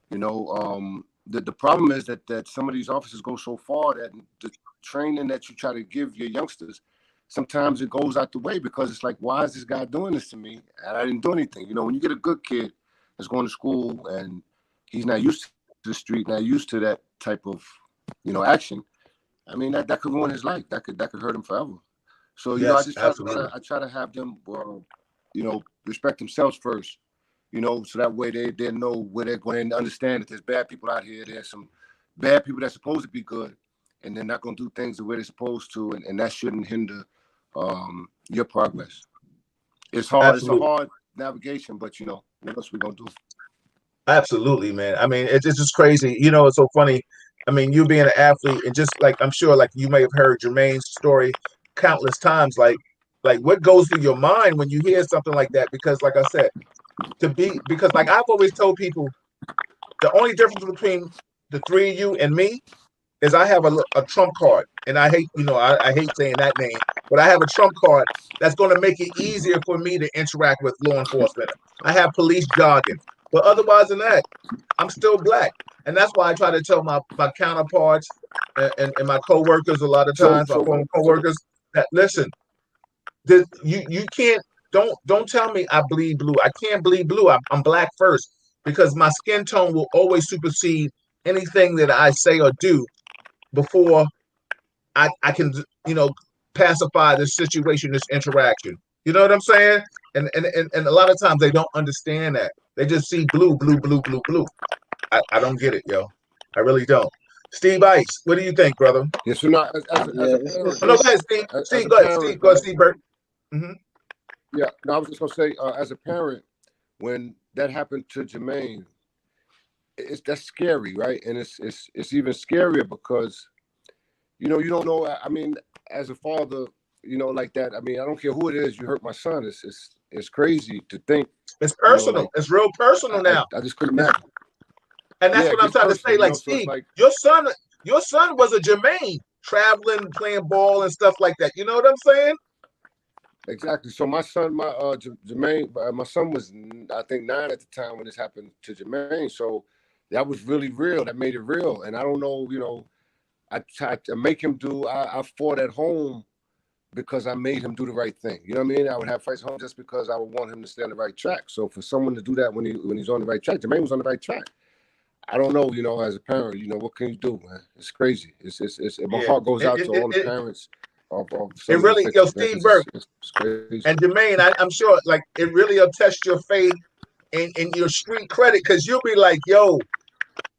The problem is that some of these officers go so far that the training that you try to give your youngsters, sometimes it goes out the way because it's like, why is this guy doing this to me? And I didn't do anything. When you get a good kid that's going to school and he's not used to the street, not used to that type of, action, I mean, that could ruin his life. That could hurt him forever. So, Yes, I just absolutely. I try to have them, respect themselves first, so that way they know where they're going to understand that there's bad people out here. There's some bad people that's supposed to be good, and they're not going to do things the way they're supposed to, and that shouldn't hinder your progress. It's hard. It's a Absolutely. hard navigation, but what else we going to do? Absolutely, man. I mean, it's just crazy. It's so funny. I mean, you being an athlete, and just like I'm sure, like you may have heard Jermaine's story countless times. Like what goes through your mind when you hear something like that? Because, like I said, because like I've always told people, the only difference between the three of you and me is I have a trump card, and I hate, I hate saying that name, but I have a trump card that's going to make it easier for me to interact with law enforcement. I have police jargon, but otherwise than that, I'm still black, and that's why I try to tell my counterparts and my coworkers a lot of So times, my former coworkers, that listen, you can't don't tell me I bleed blue. I can't bleed blue. I'm black first because my skin tone will always supersede anything that I say or do before I can pacify this situation, this interaction. You know what I'm saying? And a lot of times they don't understand that. They just see blue, blue, blue, blue, blue. I don't get it, yo. I really don't. Steve Ice, what do you think, brother? yeah, so now as Yeah, a parent, Oh, no, go ahead, Steve. as Steve, a go ahead. Steve, parent, go ahead, right? Steve Burke. Mm-hmm. Yeah, no, I was just gonna say, as a parent, when that happened to Jermaine, that's scary, right? And it's even scarier because you don't know. I mean, as a father, like that. I mean, I don't care who it is. You hurt my son. It's crazy to think. It's personal. Like It's real personal now. I just couldn't It's, imagine. and that's Yeah, what it I'm gets trying to say. personal. Like So it's Steve, like your son was a Jermaine, traveling, playing ball and stuff like that. You know what I'm saying? exactly. So my son, Jermaine, my son was I think 9 at the time when this happened to Jermaine. So that was really real. That made it real. And I don't know. I tried to make him do. I fought at home because I made him do the right thing. You know what I mean? I would have fights at home just because I would want him to stay on the right track. So for someone to do that when he's on the right track, Jermaine was on the right track. I don't know, as a parent, what can you do, man? It's crazy. My Yeah. heart goes out to all the parents of It some of these really, yo, victims, man, Steve because Burke it's crazy. and Jermaine, I'm sure, like, it really will test your faith in your street credit because you'll be like, yo,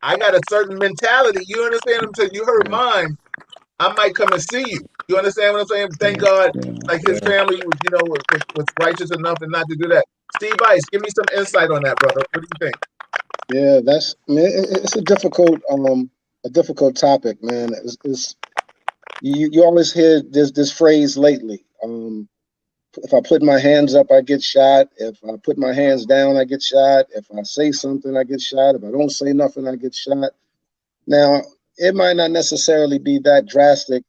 I got a certain mentality. You understand? Until you hurt Yeah, mine, I might come and see you. You understand what I'm saying? Thank Yeah, God, yeah, like his yeah. family was righteous enough and not to do that. Steve Ice, give me some insight on that, brother. What do you think? yeah. I mean, it's a difficult topic, man. You always hear this phrase lately. If I put my hands up, I get shot. If I put my hands down, I get shot. If I say something, I get shot. If I don't say nothing, I get shot. Now, it might not necessarily be that drastic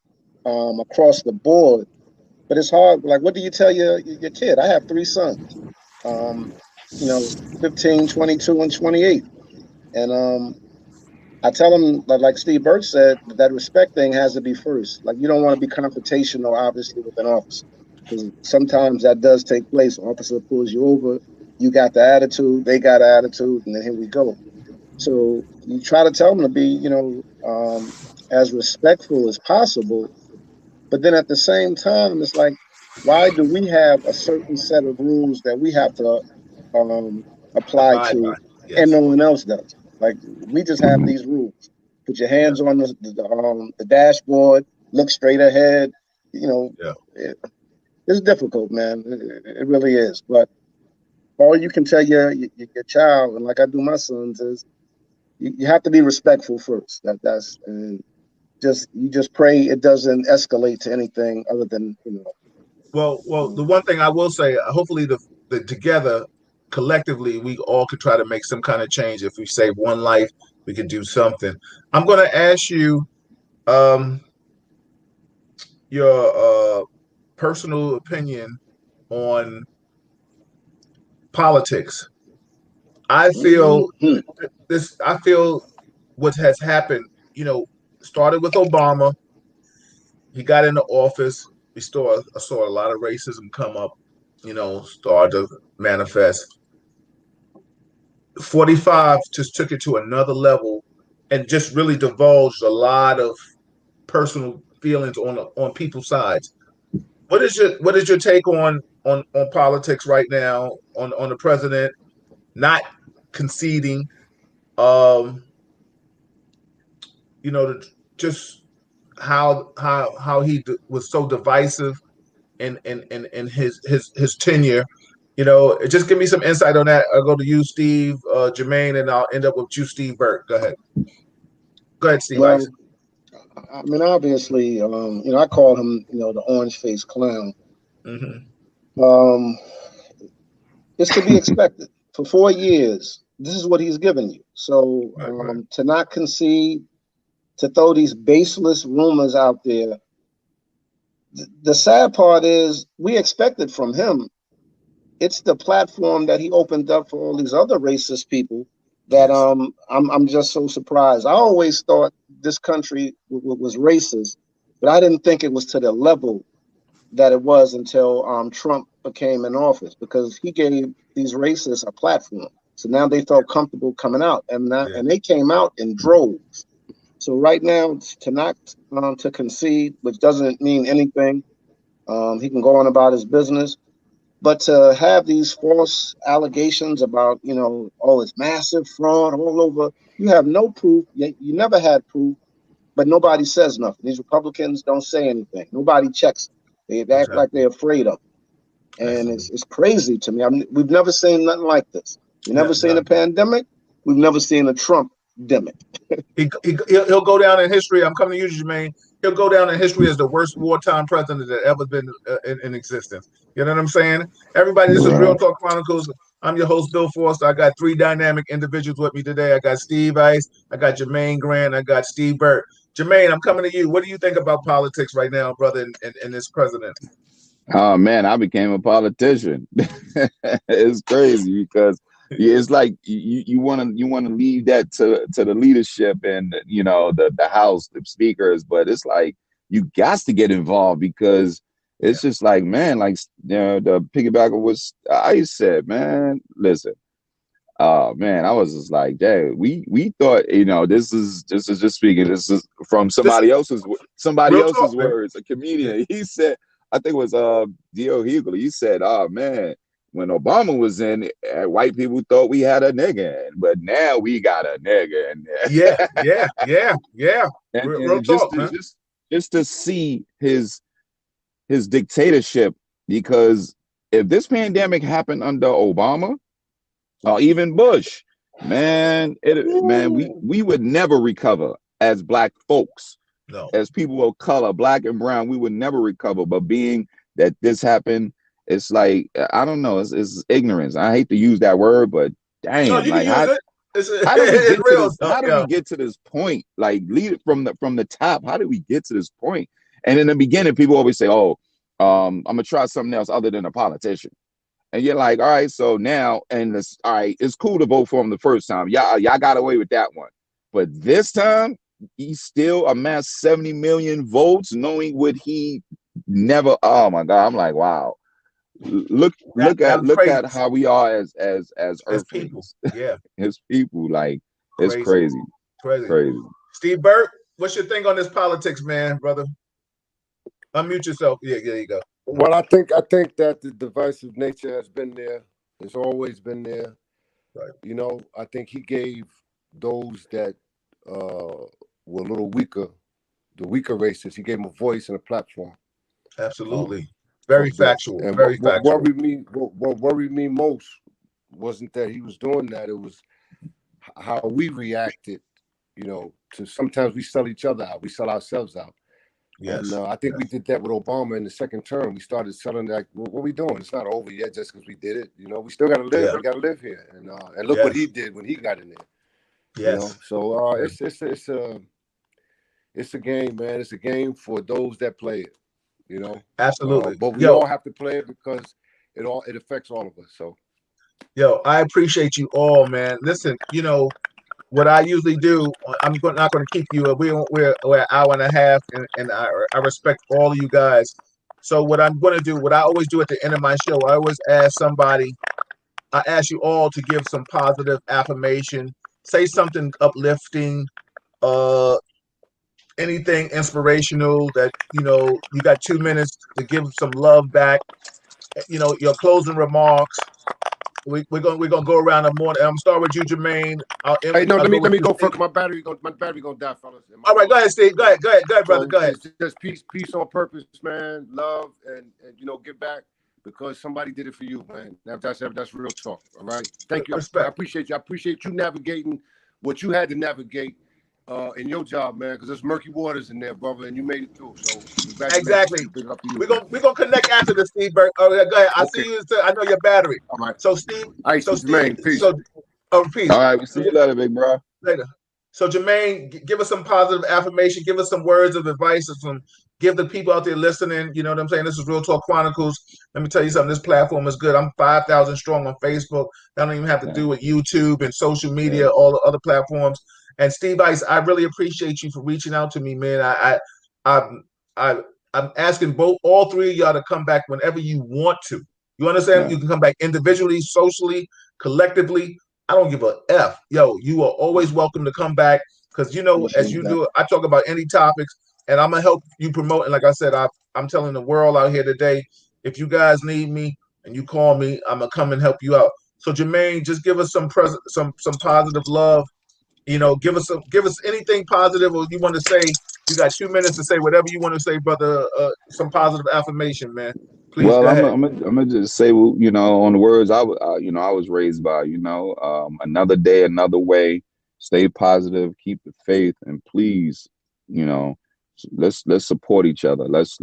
across the board, but it's hard. Like, what do you tell your kid? I have three sons, um, 15, 22, and 28. And I tell them, like Steve Burke said, that respect thing has to be first. Like, you don't want to be confrontational, obviously, with an officer, because sometimes that does take place. An officer pulls you over, you got the attitude, they got an attitude, and then here we go. So you try to tell them to be, as respectful as possible. But then at the same time, it's like, why do we have a certain set of rules that we have to um, apply Abide by. to, and Yes. no one else does? Like, we just have these rules. Put your hands on the dashboard. Look straight ahead. You know, Yeah. it's difficult, man. It really is. But all you can tell your child, and like I do my sons, is you have to be respectful first. That's and you just pray it doesn't escalate to anything other than Well, the one thing I will say, hopefully the together collectively we all could try to make some kind of change. If we save one life, we can do something. I'm going to ask you um, your personal opinion on politics. I feel Mhm. this. I feel what has happened. Started with Obama. He got into office. I saw a lot of racism come up. Start to manifest. 45 just took it to another level and just really divulged a lot of personal feelings on people's sides. What is your take on politics right now, on the president not conceding, um just how he was so divisive in his tenure. Just give me some insight on that. I'll go to you, Steve, Jermaine, and I'll end up with you, Steve Burke. Go ahead, Steve Ice. Well, I mean, obviously, I call him, the orange faced clown. Mm-hmm. Um, it's to be expected. For 4 years, this is what he's given you. So Right. to not concede, to throw these baseless rumors out there. The sad part is we expected from him. It's the platform that he opened up for all these other racist people that Yes. I'm just so surprised. I always thought this country was racist, but I didn't think it was to the level that it was until Trump became in office, because he gave these racists a platform. So now they felt comfortable coming out, Yeah. and they came out in droves. So right now, to not to concede, which doesn't mean anything, he can go on about his business. But to have these false allegations about, oh, it's massive fraud all over, you have no proof. You never had proof, but nobody says nothing. These Republicans don't say anything. Nobody checks them. They act like Exactly. they're afraid of them. And Exactly. it's crazy to me. We've never seen nothing like this. We've No, never seen no. a pandemic. We've never seen a Trump demic. He'll go down in history. I'm coming to you, Jermaine. He'll go down in history as the worst wartime president that ever been in existence. You know what I'm saying? Everybody, this is Real Right. Talk Chronicles. I'm your host, Bill Foster. I got three dynamic individuals with me today. I got Steve Ice, I got Jermaine Grant, I got Steve Burke. Jermaine, I'm coming to you. What do you think about politics right now, brother, and this president? Oh man, I became a politician. It's crazy because it's like you want to leave that to the leadership and the House, the speakers, but it's like you got to get involved because Yeah. it's just like, man, like the piggyback of what I said, man. Listen, oh man, I was just like, dang, we thought, this is just speaking. This is from This somebody real talk, else's man. words. A Yeah. comedian. He said, I think it was D.O. Hughley. He said, oh man, when Obama was in, white people thought we had a nigga, but now we got a nigga, Yeah. Yeah. Yeah. Yeah. Real and just talk, to, man. just to see his dictatorship, because if this pandemic happened under Obama or even Bush, man, we would never recover as black folks, No. as people of color, black and brown. We would never recover. But being that this happened, it's like, I don't know, it's ignorance. I hate to use that word, but No, damn, you can like use how it. It's how did we it's get to real this? though. How did Yeah. we get to this point? Like, lead it from the top. How did we get to this point? And in the beginning, people always say, "Oh, I'm gonna try something else other than a politician." And you're like, all right, so now, and it's all right, it's cool to vote for him the first time. Y'all got away with that one. But this time, he still amassed 70 million votes, knowing what he never, oh my God. I'm like, wow. Look, That look at that's look crazy. at how we are as As people. earthlings, Yeah. as people. Like, it's Crazy. crazy, Crazy. crazy. Steve Burke, what's your thing on this politics, man, brother? Unmute yourself. Yeah, there you go. Well, I think that the divisive nature has been there. It's always been there. Right. I think he gave those that were a little weaker, the weaker races. He gave them a voice and a platform. Absolutely. So Very that, factual. and Very what factual. worried me, what worried me most wasn't that he was doing that. It was how we reacted. You know, to sometimes we sell each other out, we sell ourselves out. And Yes. I think we did that with Obama in the second term. We started selling like, what are we doing? It's not over yet just because we did it. You know, we still got to live. Yeah. We got to live here. And look what he Yes. did when he got in there. You know, Yes. so it's a game, man. It's a game for those that play it. You know, Absolutely. but we Yo, all have to play it because it affects all of us. So yo, I appreciate you all, man. Listen, what I usually do, not going to keep you. We're an hour and a half, and I respect all of you guys. So what I'm going to do, what I always do at the end of my show, I always ask somebody. I ask you all to give some positive affirmation, say something uplifting, uh, anything inspirational that you got 2 minutes to give some love back. Your closing remarks. We're gonna go around the morning. I'm start with you, Jermaine. hey, no, I'll go let with me you, go Steve. first. My battery gonna die, fellas. And my All right, go remote ahead, control Steve. gonna die. Go ahead, brother. So Go ahead. it's just peace on purpose, man. Love and give back because somebody did it for you, man. That's real talk. All right. Thank you. I Respect. appreciate you. I appreciate you navigating what you had to navigate in your job, man. Because there's murky waters in there, brother, and you made it through. So congratulations to Exactly. you. Big up to you, We're man. gonna we're gonna connect after this, Steve. Oh, yeah, go ahead. I Okay. see you. I know your battery. All right. So Steve. All right, So Steve. Jermaine. Peace. So All peace. right, we see you later, big bro. Later. So Jermaine, give us some positive affirmation. Give us some words of advice, or give the people out there listening. You know what I'm saying? This is Real Talk Chronicles. Let me tell you something. This platform is good. I'm 5,000 strong on Facebook. I don't even have to Yeah, do with YouTube and social yeah. media, all the other platforms. And Steve Ice, I really appreciate you for reaching out to me, man. I'm, I, I'm asking all three of y'all to come back whenever you want to. You understand? Yeah. You can come back individually, socially, collectively. I don't give a F. Yo, you are always welcome to come back because as Appreciate you that. do, I talk about any topics, and I'm gonna help you promote. And like I said, I'm telling the world out here today, if you guys need me and you call me, I'm gonna come and help you out. So Jermaine, just give us some positive love. Give us anything positive or you want to say. You got 2 minutes to say whatever you want to say, brother. Some positive affirmation, man. Please Well, go ahead. I'm gonna just say, well, on the words I was raised by, another day, another way. Stay positive, keep the faith, and please, you know, let's support each other. Let's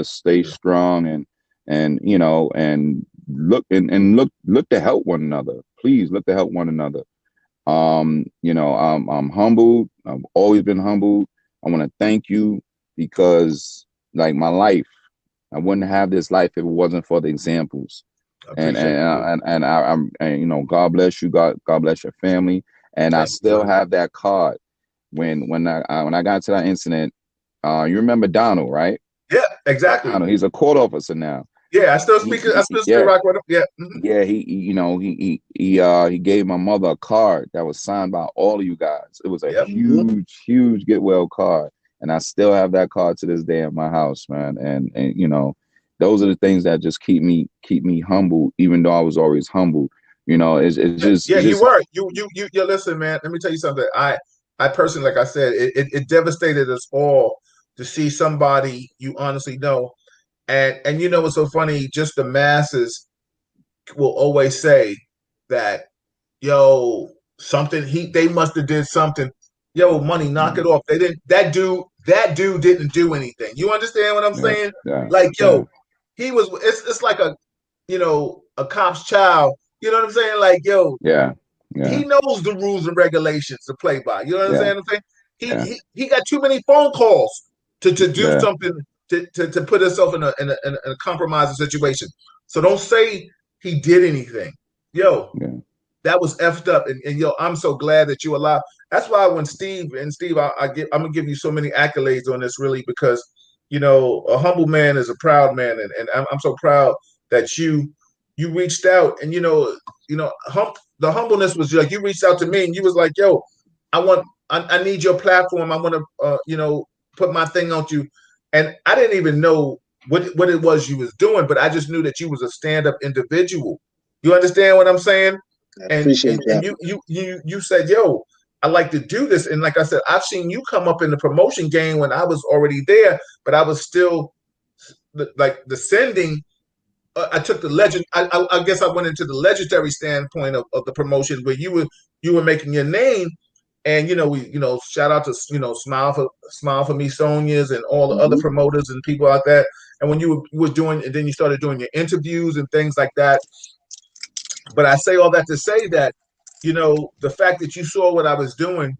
stay strong and look to help one another. Please look to help one another. I'm humbled. I've always been humbled. I want to thank you because, like, my life, I wouldn't have this life if it wasn't for the examples. I And appreciate you. God bless you. God bless your family. And I Thank you, still brother. have that card when I got into that incident. You remember Donald, right? Yeah, exactly. Donald, he's a court officer now. Yeah, I still speak. I He still speak yeah, rock with him. Yeah. Mhm. yeah, he gave my mother a card that was signed by all of you guys. It was a Yep. Hmm. huge get well card, and I still have that card to this day in my house, man. And those are the things that just keep me humble, even though I was always humble. It's just Yeah, it's you just were. You listen, man. Let me tell you something. I personally, like I said, it devastated us all to see somebody you honestly know, and you know what's so funny? Just the masses will always say that, yo, something they must have did something. Yo, money, knock it off. They didn't. That dude didn't do anything. You understand what I'm yeah, saying? yeah, Like, yeah, yo, he was. It's like a cop's child. You know what I'm saying? Like, yo, yeah, yeah, he knows the rules and regulations to play by. You know what I'm yeah, saying? He yeah, he, he got too many phone calls to do yeah, something to put himself in a compromising situation. So don't say he did anything. Yo, yeah, that was effed up. And yo, I'm so glad that you allowed. That's why when Steve, I'm gonna give you so many accolades on this, really, because a humble man is a proud man, and I'm so proud that you reached out, and the humbleness was like you reached out to me, and you was like, yo, I need your platform. I want to put my thing on you, and I didn't even know what it was you was doing, but I just knew that you was a stand up individual. You understand what I'm saying? I and appreciate and and that. you said, yo, I like to do this. And like I said, I've seen you come up in the promotion game when I was already there, but I was still like descending. I took the legend. I guess I went into the legendary standpoint of the promotion where you were making your name, and shout out to Smile for Me Sonia's and all the other promoters and people out there. And when you were doing, and then you started doing your interviews and things like that. But I say all that to say that, the fact that you saw what I was doing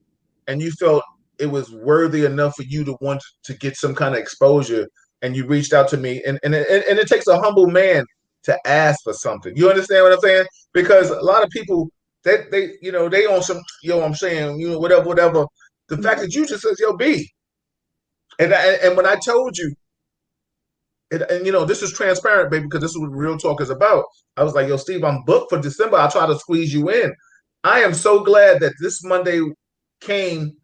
and you felt it was worthy enough for you to want to get some kind of exposure, and you reached out to me, and it takes a humble man to ask for something. You understand what I'm saying? Because a lot of people, they on some, I'm saying, whatever. The fact that you just says, yo, B, and when I told you, and this is transparent, baby, because this is what real talk is about. I was like, yo, Steve, I'm booked for December. I'll try to squeeze you in. I am so glad that this Monday came,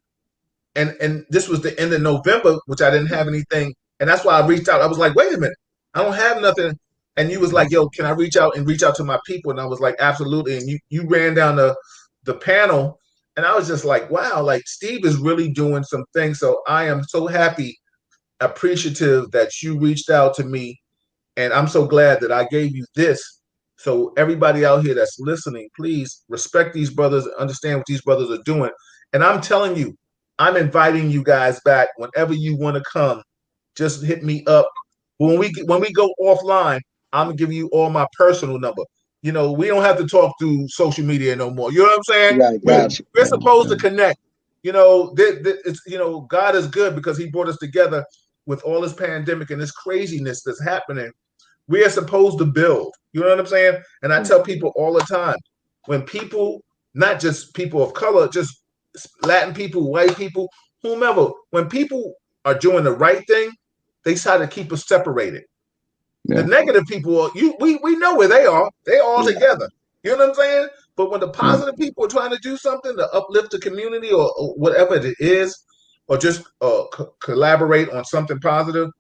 and this was the end of November, which I didn't have anything. And that's why I reached out. I was like, wait a minute, I don't have nothing. And you was like, yo, can I reach out to my people? And I was like, absolutely. And you ran down the panel, and I was just like, wow, like Steve is really doing some things. So I am so happy, appreciative that you reached out to me, and I'm so glad that I gave you this. So everybody out here that's listening, please respect these brothers, understand what these brothers are doing. And I'm telling you, I'm inviting you guys back whenever you want to come. Just hit me up. When we go offline, I'm gonna give you all my personal number. We don't have to talk through social media no more. You know what I'm saying? Right, gotcha. We're supposed to connect. God is good because He brought us together with all this pandemic and this craziness that's happening. We are supposed to build. You know what I'm saying? And I tell people all the time, when people, not just people of color, just Latin people, white people, whomever, when people are doing the right thing, they try to keep us separated. Yeah. The negative people, we know where they are. They all together. You know what I'm saying? But when the positive people are trying to do something to uplift the community or whatever it is, or just collaborate on something positive,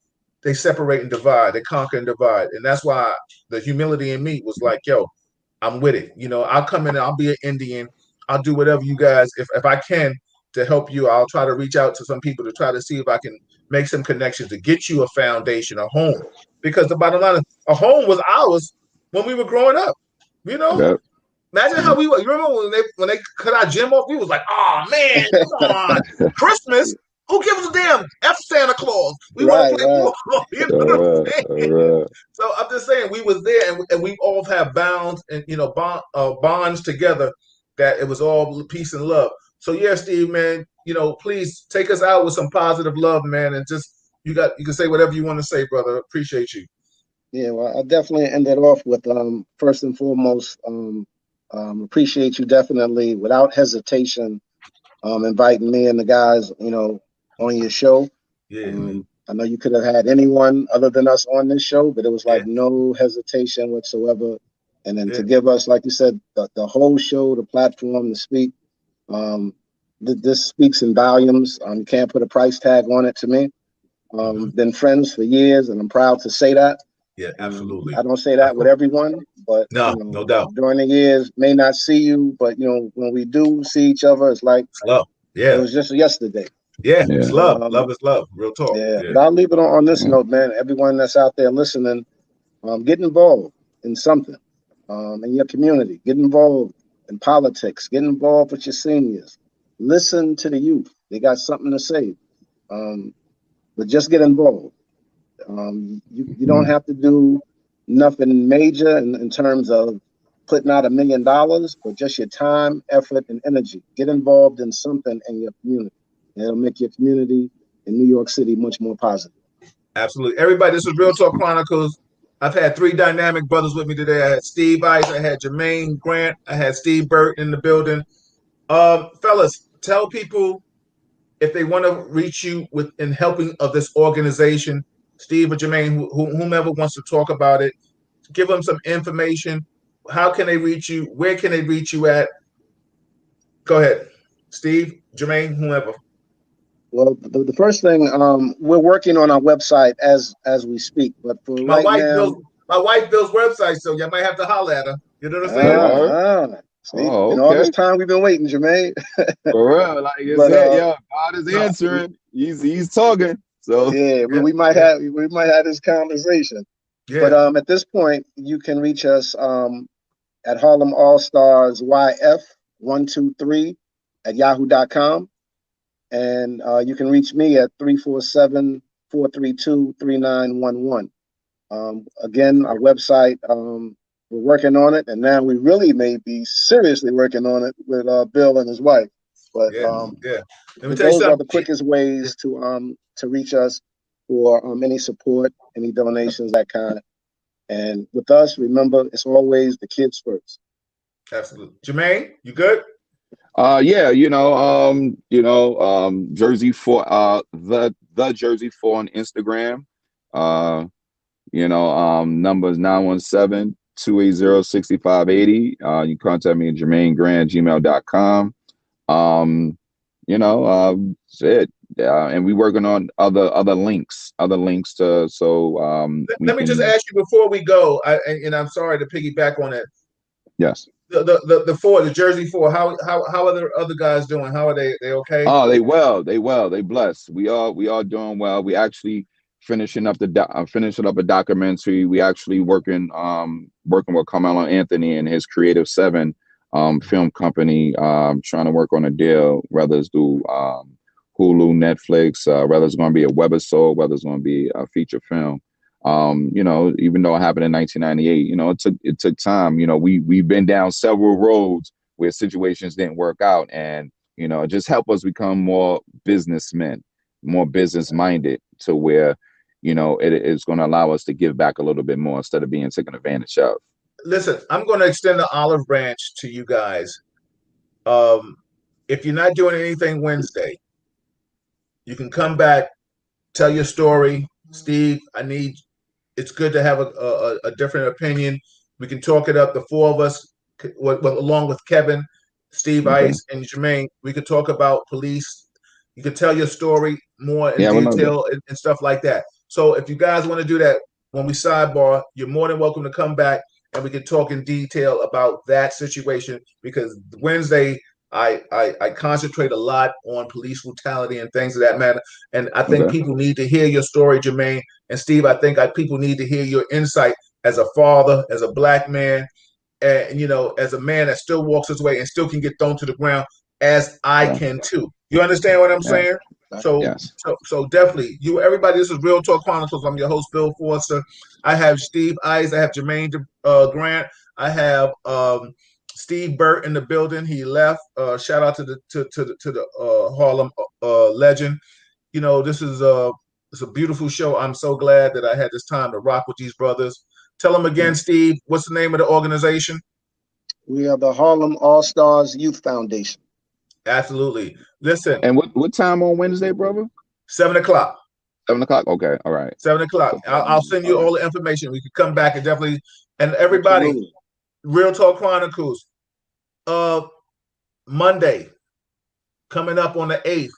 they separate and divide. They conquer and divide. And that's why the humility in me was like, yo, I'm with it. I'll come in and I'll be an Indian. I'll do whatever you guys, if I can, to help you. I'll try to reach out to some people to try to see if I can make some connections to get you a foundation, a home. Because the bottom line is, a home was ours when we were growing up. Yep. Imagine how we were. You remember when they cut our gym off? We was like, oh man, come on, Christmas. Who gives a damn? F Santa Claus. We want to play ball. You know what I'm saying? So I'm just saying, we was there, and we all have bonds and bonds together. That it was all peace and love. So yeah, Steve, man, please take us out with some positive love, man, and just you can say whatever you want to say, brother. Appreciate you. Yeah, well, I definitely ended off with first and foremost, appreciate you definitely without hesitation, inviting me and the guys, on your show. Yeah. I know you could have had anyone other than us on this show, but it was like no hesitation whatsoever. And then to give us, like you said, the whole show, the platform to speak, this speaks in volumes. You can't put a price tag on it to me. Been friends for years, and I'm proud to say that. Yeah, absolutely. I don't say that with everyone, but no doubt. During the years, may not see you, but when we do see each other, it's like love. Yeah, it was just yesterday. Yeah, it's love. Love is love. Real talk. Yeah. But I'll leave it on this note, man. Everyone that's out there listening, get involved in something, in your community. Get involved in politics. Get involved with your seniors. Listen to the youth. They got something to say. But just get involved. You don't have to do nothing major in terms of putting out $1 million, but just your time, effort, and energy. Get involved in something in your community. It'll make your community in New York City much more positive. Absolutely. Everybody, this is Real Talk Chronicles. I've had 3 dynamic brothers with me today. I had Steve Ice, I had Jermaine Grant, I had Steve Burton in the building. Fellas, tell people if they want to reach you in helping of this organization, Steve or Jermaine, whomever wants to talk about it, give them some information. How can they reach you? Where can they reach you at? Go ahead, Steve, Jermaine, whoever. Well, the first thing, we're working on our website as we speak, but for my wife builds websites, so you might have to holler at her. You know what I'm saying? See, Oh, in all this okay. time we've been waiting, Jermaine. For real. Like you But said, yeah, God is No, answering. He's talking. So yeah, yeah, we might yeah, have this conversation. But yeah. at this point, you can reach us at Harlem All Stars YF 123 at yahoo.com. And you can reach me at 347-432-3911. Again, our website, we're working on it, and now we really may be seriously working on it with Bill and his wife. But Yeah, yeah. Let me tell you those are something. the quickest ways to reach us for any support, any donations, that kind. And with us, remember, it's always the kids first. Absolutely. Jermaine, you good? yeah, Jersey for the Jersey for on Instagram. Uh numbers 917-280-6580. You contact me at jermainegrand@gmail.com. Um, that's it. And we working on other links to so we Let me just can ask you before we go, and I'm sorry to piggyback on it. yes. The four, the Jersey Four. How are the other guys doing? How are they? They okay? Oh, they blessed. We are doing well. We actually finishing up a documentary. We actually working with Carmelo Anthony and his Creative Seven film company, trying to work on a deal, whether it's through Hulu, Netflix, whether it's going to be a webisode, whether it's going to be a feature film. Even though it happened in 1998, it took time. We've been down several roads where situations didn't work out, and just help us become more businessmen, more business minded, to where it is going to allow us to give back a little bit more instead of being taken advantage of. Listen, I'm going to extend the olive branch to you guys. Um, if you're not doing anything Wednesday, you can come back, tell your story. Steve, it's good to have a different opinion. We can talk it up. The four of us, along with Kevin, Steve Okay. Ice, and Jermaine, we could talk about police. You could tell your story more in Yeah, we love that. detail and stuff like that. So if you guys want to do that when we sidebar, you're more than welcome to come back and we can talk in detail about that situation because Wednesday I concentrate a lot on police brutality and things of that matter. And I think Okay. people need to hear your story, Jermaine. And Steve, I think people need to hear your insight as a father, as a black man, and as a man that still walks his way and still can get thrown to the ground, as I Yeah. can too. You understand what I'm Yeah. saying? So, Yes. so definitely, everybody. This is Real Talk Chronicles. I'm your host, Bill Forster. I have Steve Eyes. I have Jermaine Grant. I have Steve Burt in the building. He left. Shout out to the Harlem legend. This is it's a beautiful show. I'm so glad that I had this time to rock with these brothers. Tell them again, Yeah. Steve. What's the name of the organization? We are the Harlem All Stars Youth Foundation. Absolutely. Listen, And what time on Wednesday, brother? 7 o'clock. 7 o'clock. Okay. All right. 7 o'clock. So I'll send all you right. all the information. We could come back and definitely. And everybody, Absolutely. Real Talk Chronicles. Uh, Monday coming up on the 8th.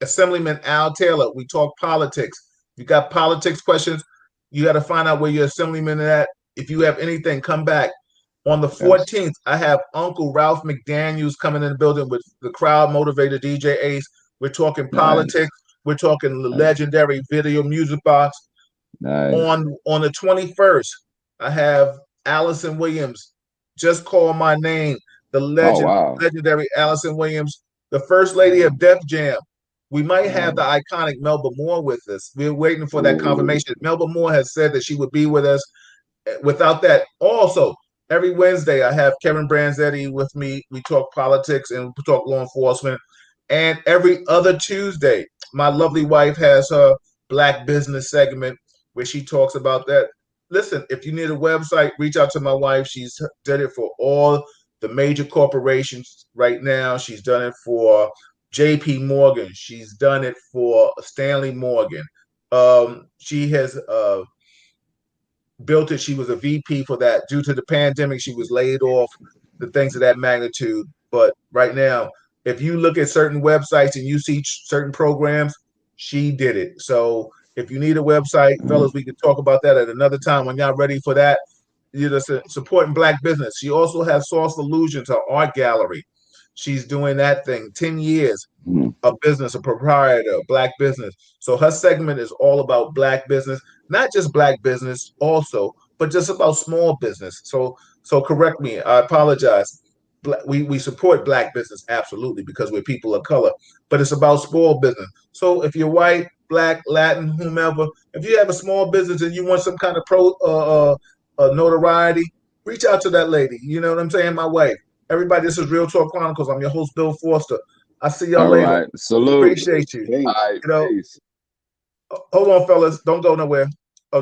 Assemblyman Al Taylor. We talk politics. If you got politics questions, you got to find out where your assemblyman is at. If you have anything, come back. On the Yes. 14th, I have Uncle Ralph McDaniels coming in the building with the crowd motivated DJ Ace. We're talking Nice. politics. We're talking the Nice. legendary video music box. Nice. On the 21st, I have Allison Williams. Just call my name. The Oh wow. legendary Allison Williams, the first lady of Def Jam. We might have the Nice. iconic Melba Moore with us. We're waiting for that Ooh. confirmation. Melba Moore has said that she would be with us. Without that, also every Wednesday I have Kevin Branzetti with me. We talk politics and we talk law enforcement. And every other Tuesday, my lovely wife has her Black Business segment where she talks about that. Listen, if you need a website, reach out to my wife. She's done it for all the major corporations right now. She's done it for J.P. Morgan. She's done it for Stanley Morgan. She has built it. She was a VP for that. Due to the pandemic, she was laid off, the things of that magnitude. But right now, if you look at certain websites and you see certain programs, she did it. So if you need a website, fellas, we could talk about that at another time when y'all ready for that. supporting black business. She also has Source Illusions, her art gallery. She's doing that thing. 10 years. Mm-hmm. A business, a proprietor, a black business. So her segment is all about black business, not just black business also, but just about small business. So correct me. I apologize. We support black business absolutely because we're people of color, but it's about small business. So if you're white, black, Latin, whomever, if you have a small business and you want some kind of notoriety, reach out to that lady. You know what I'm saying? My wife. Everybody, this is Real Talk Chronicles. I'm your host, Bill Forster. I'll see y'all All later. right. Salute. Appreciate you. All Peace. right. You know, Peace. hold on, fellas. Don't go nowhere.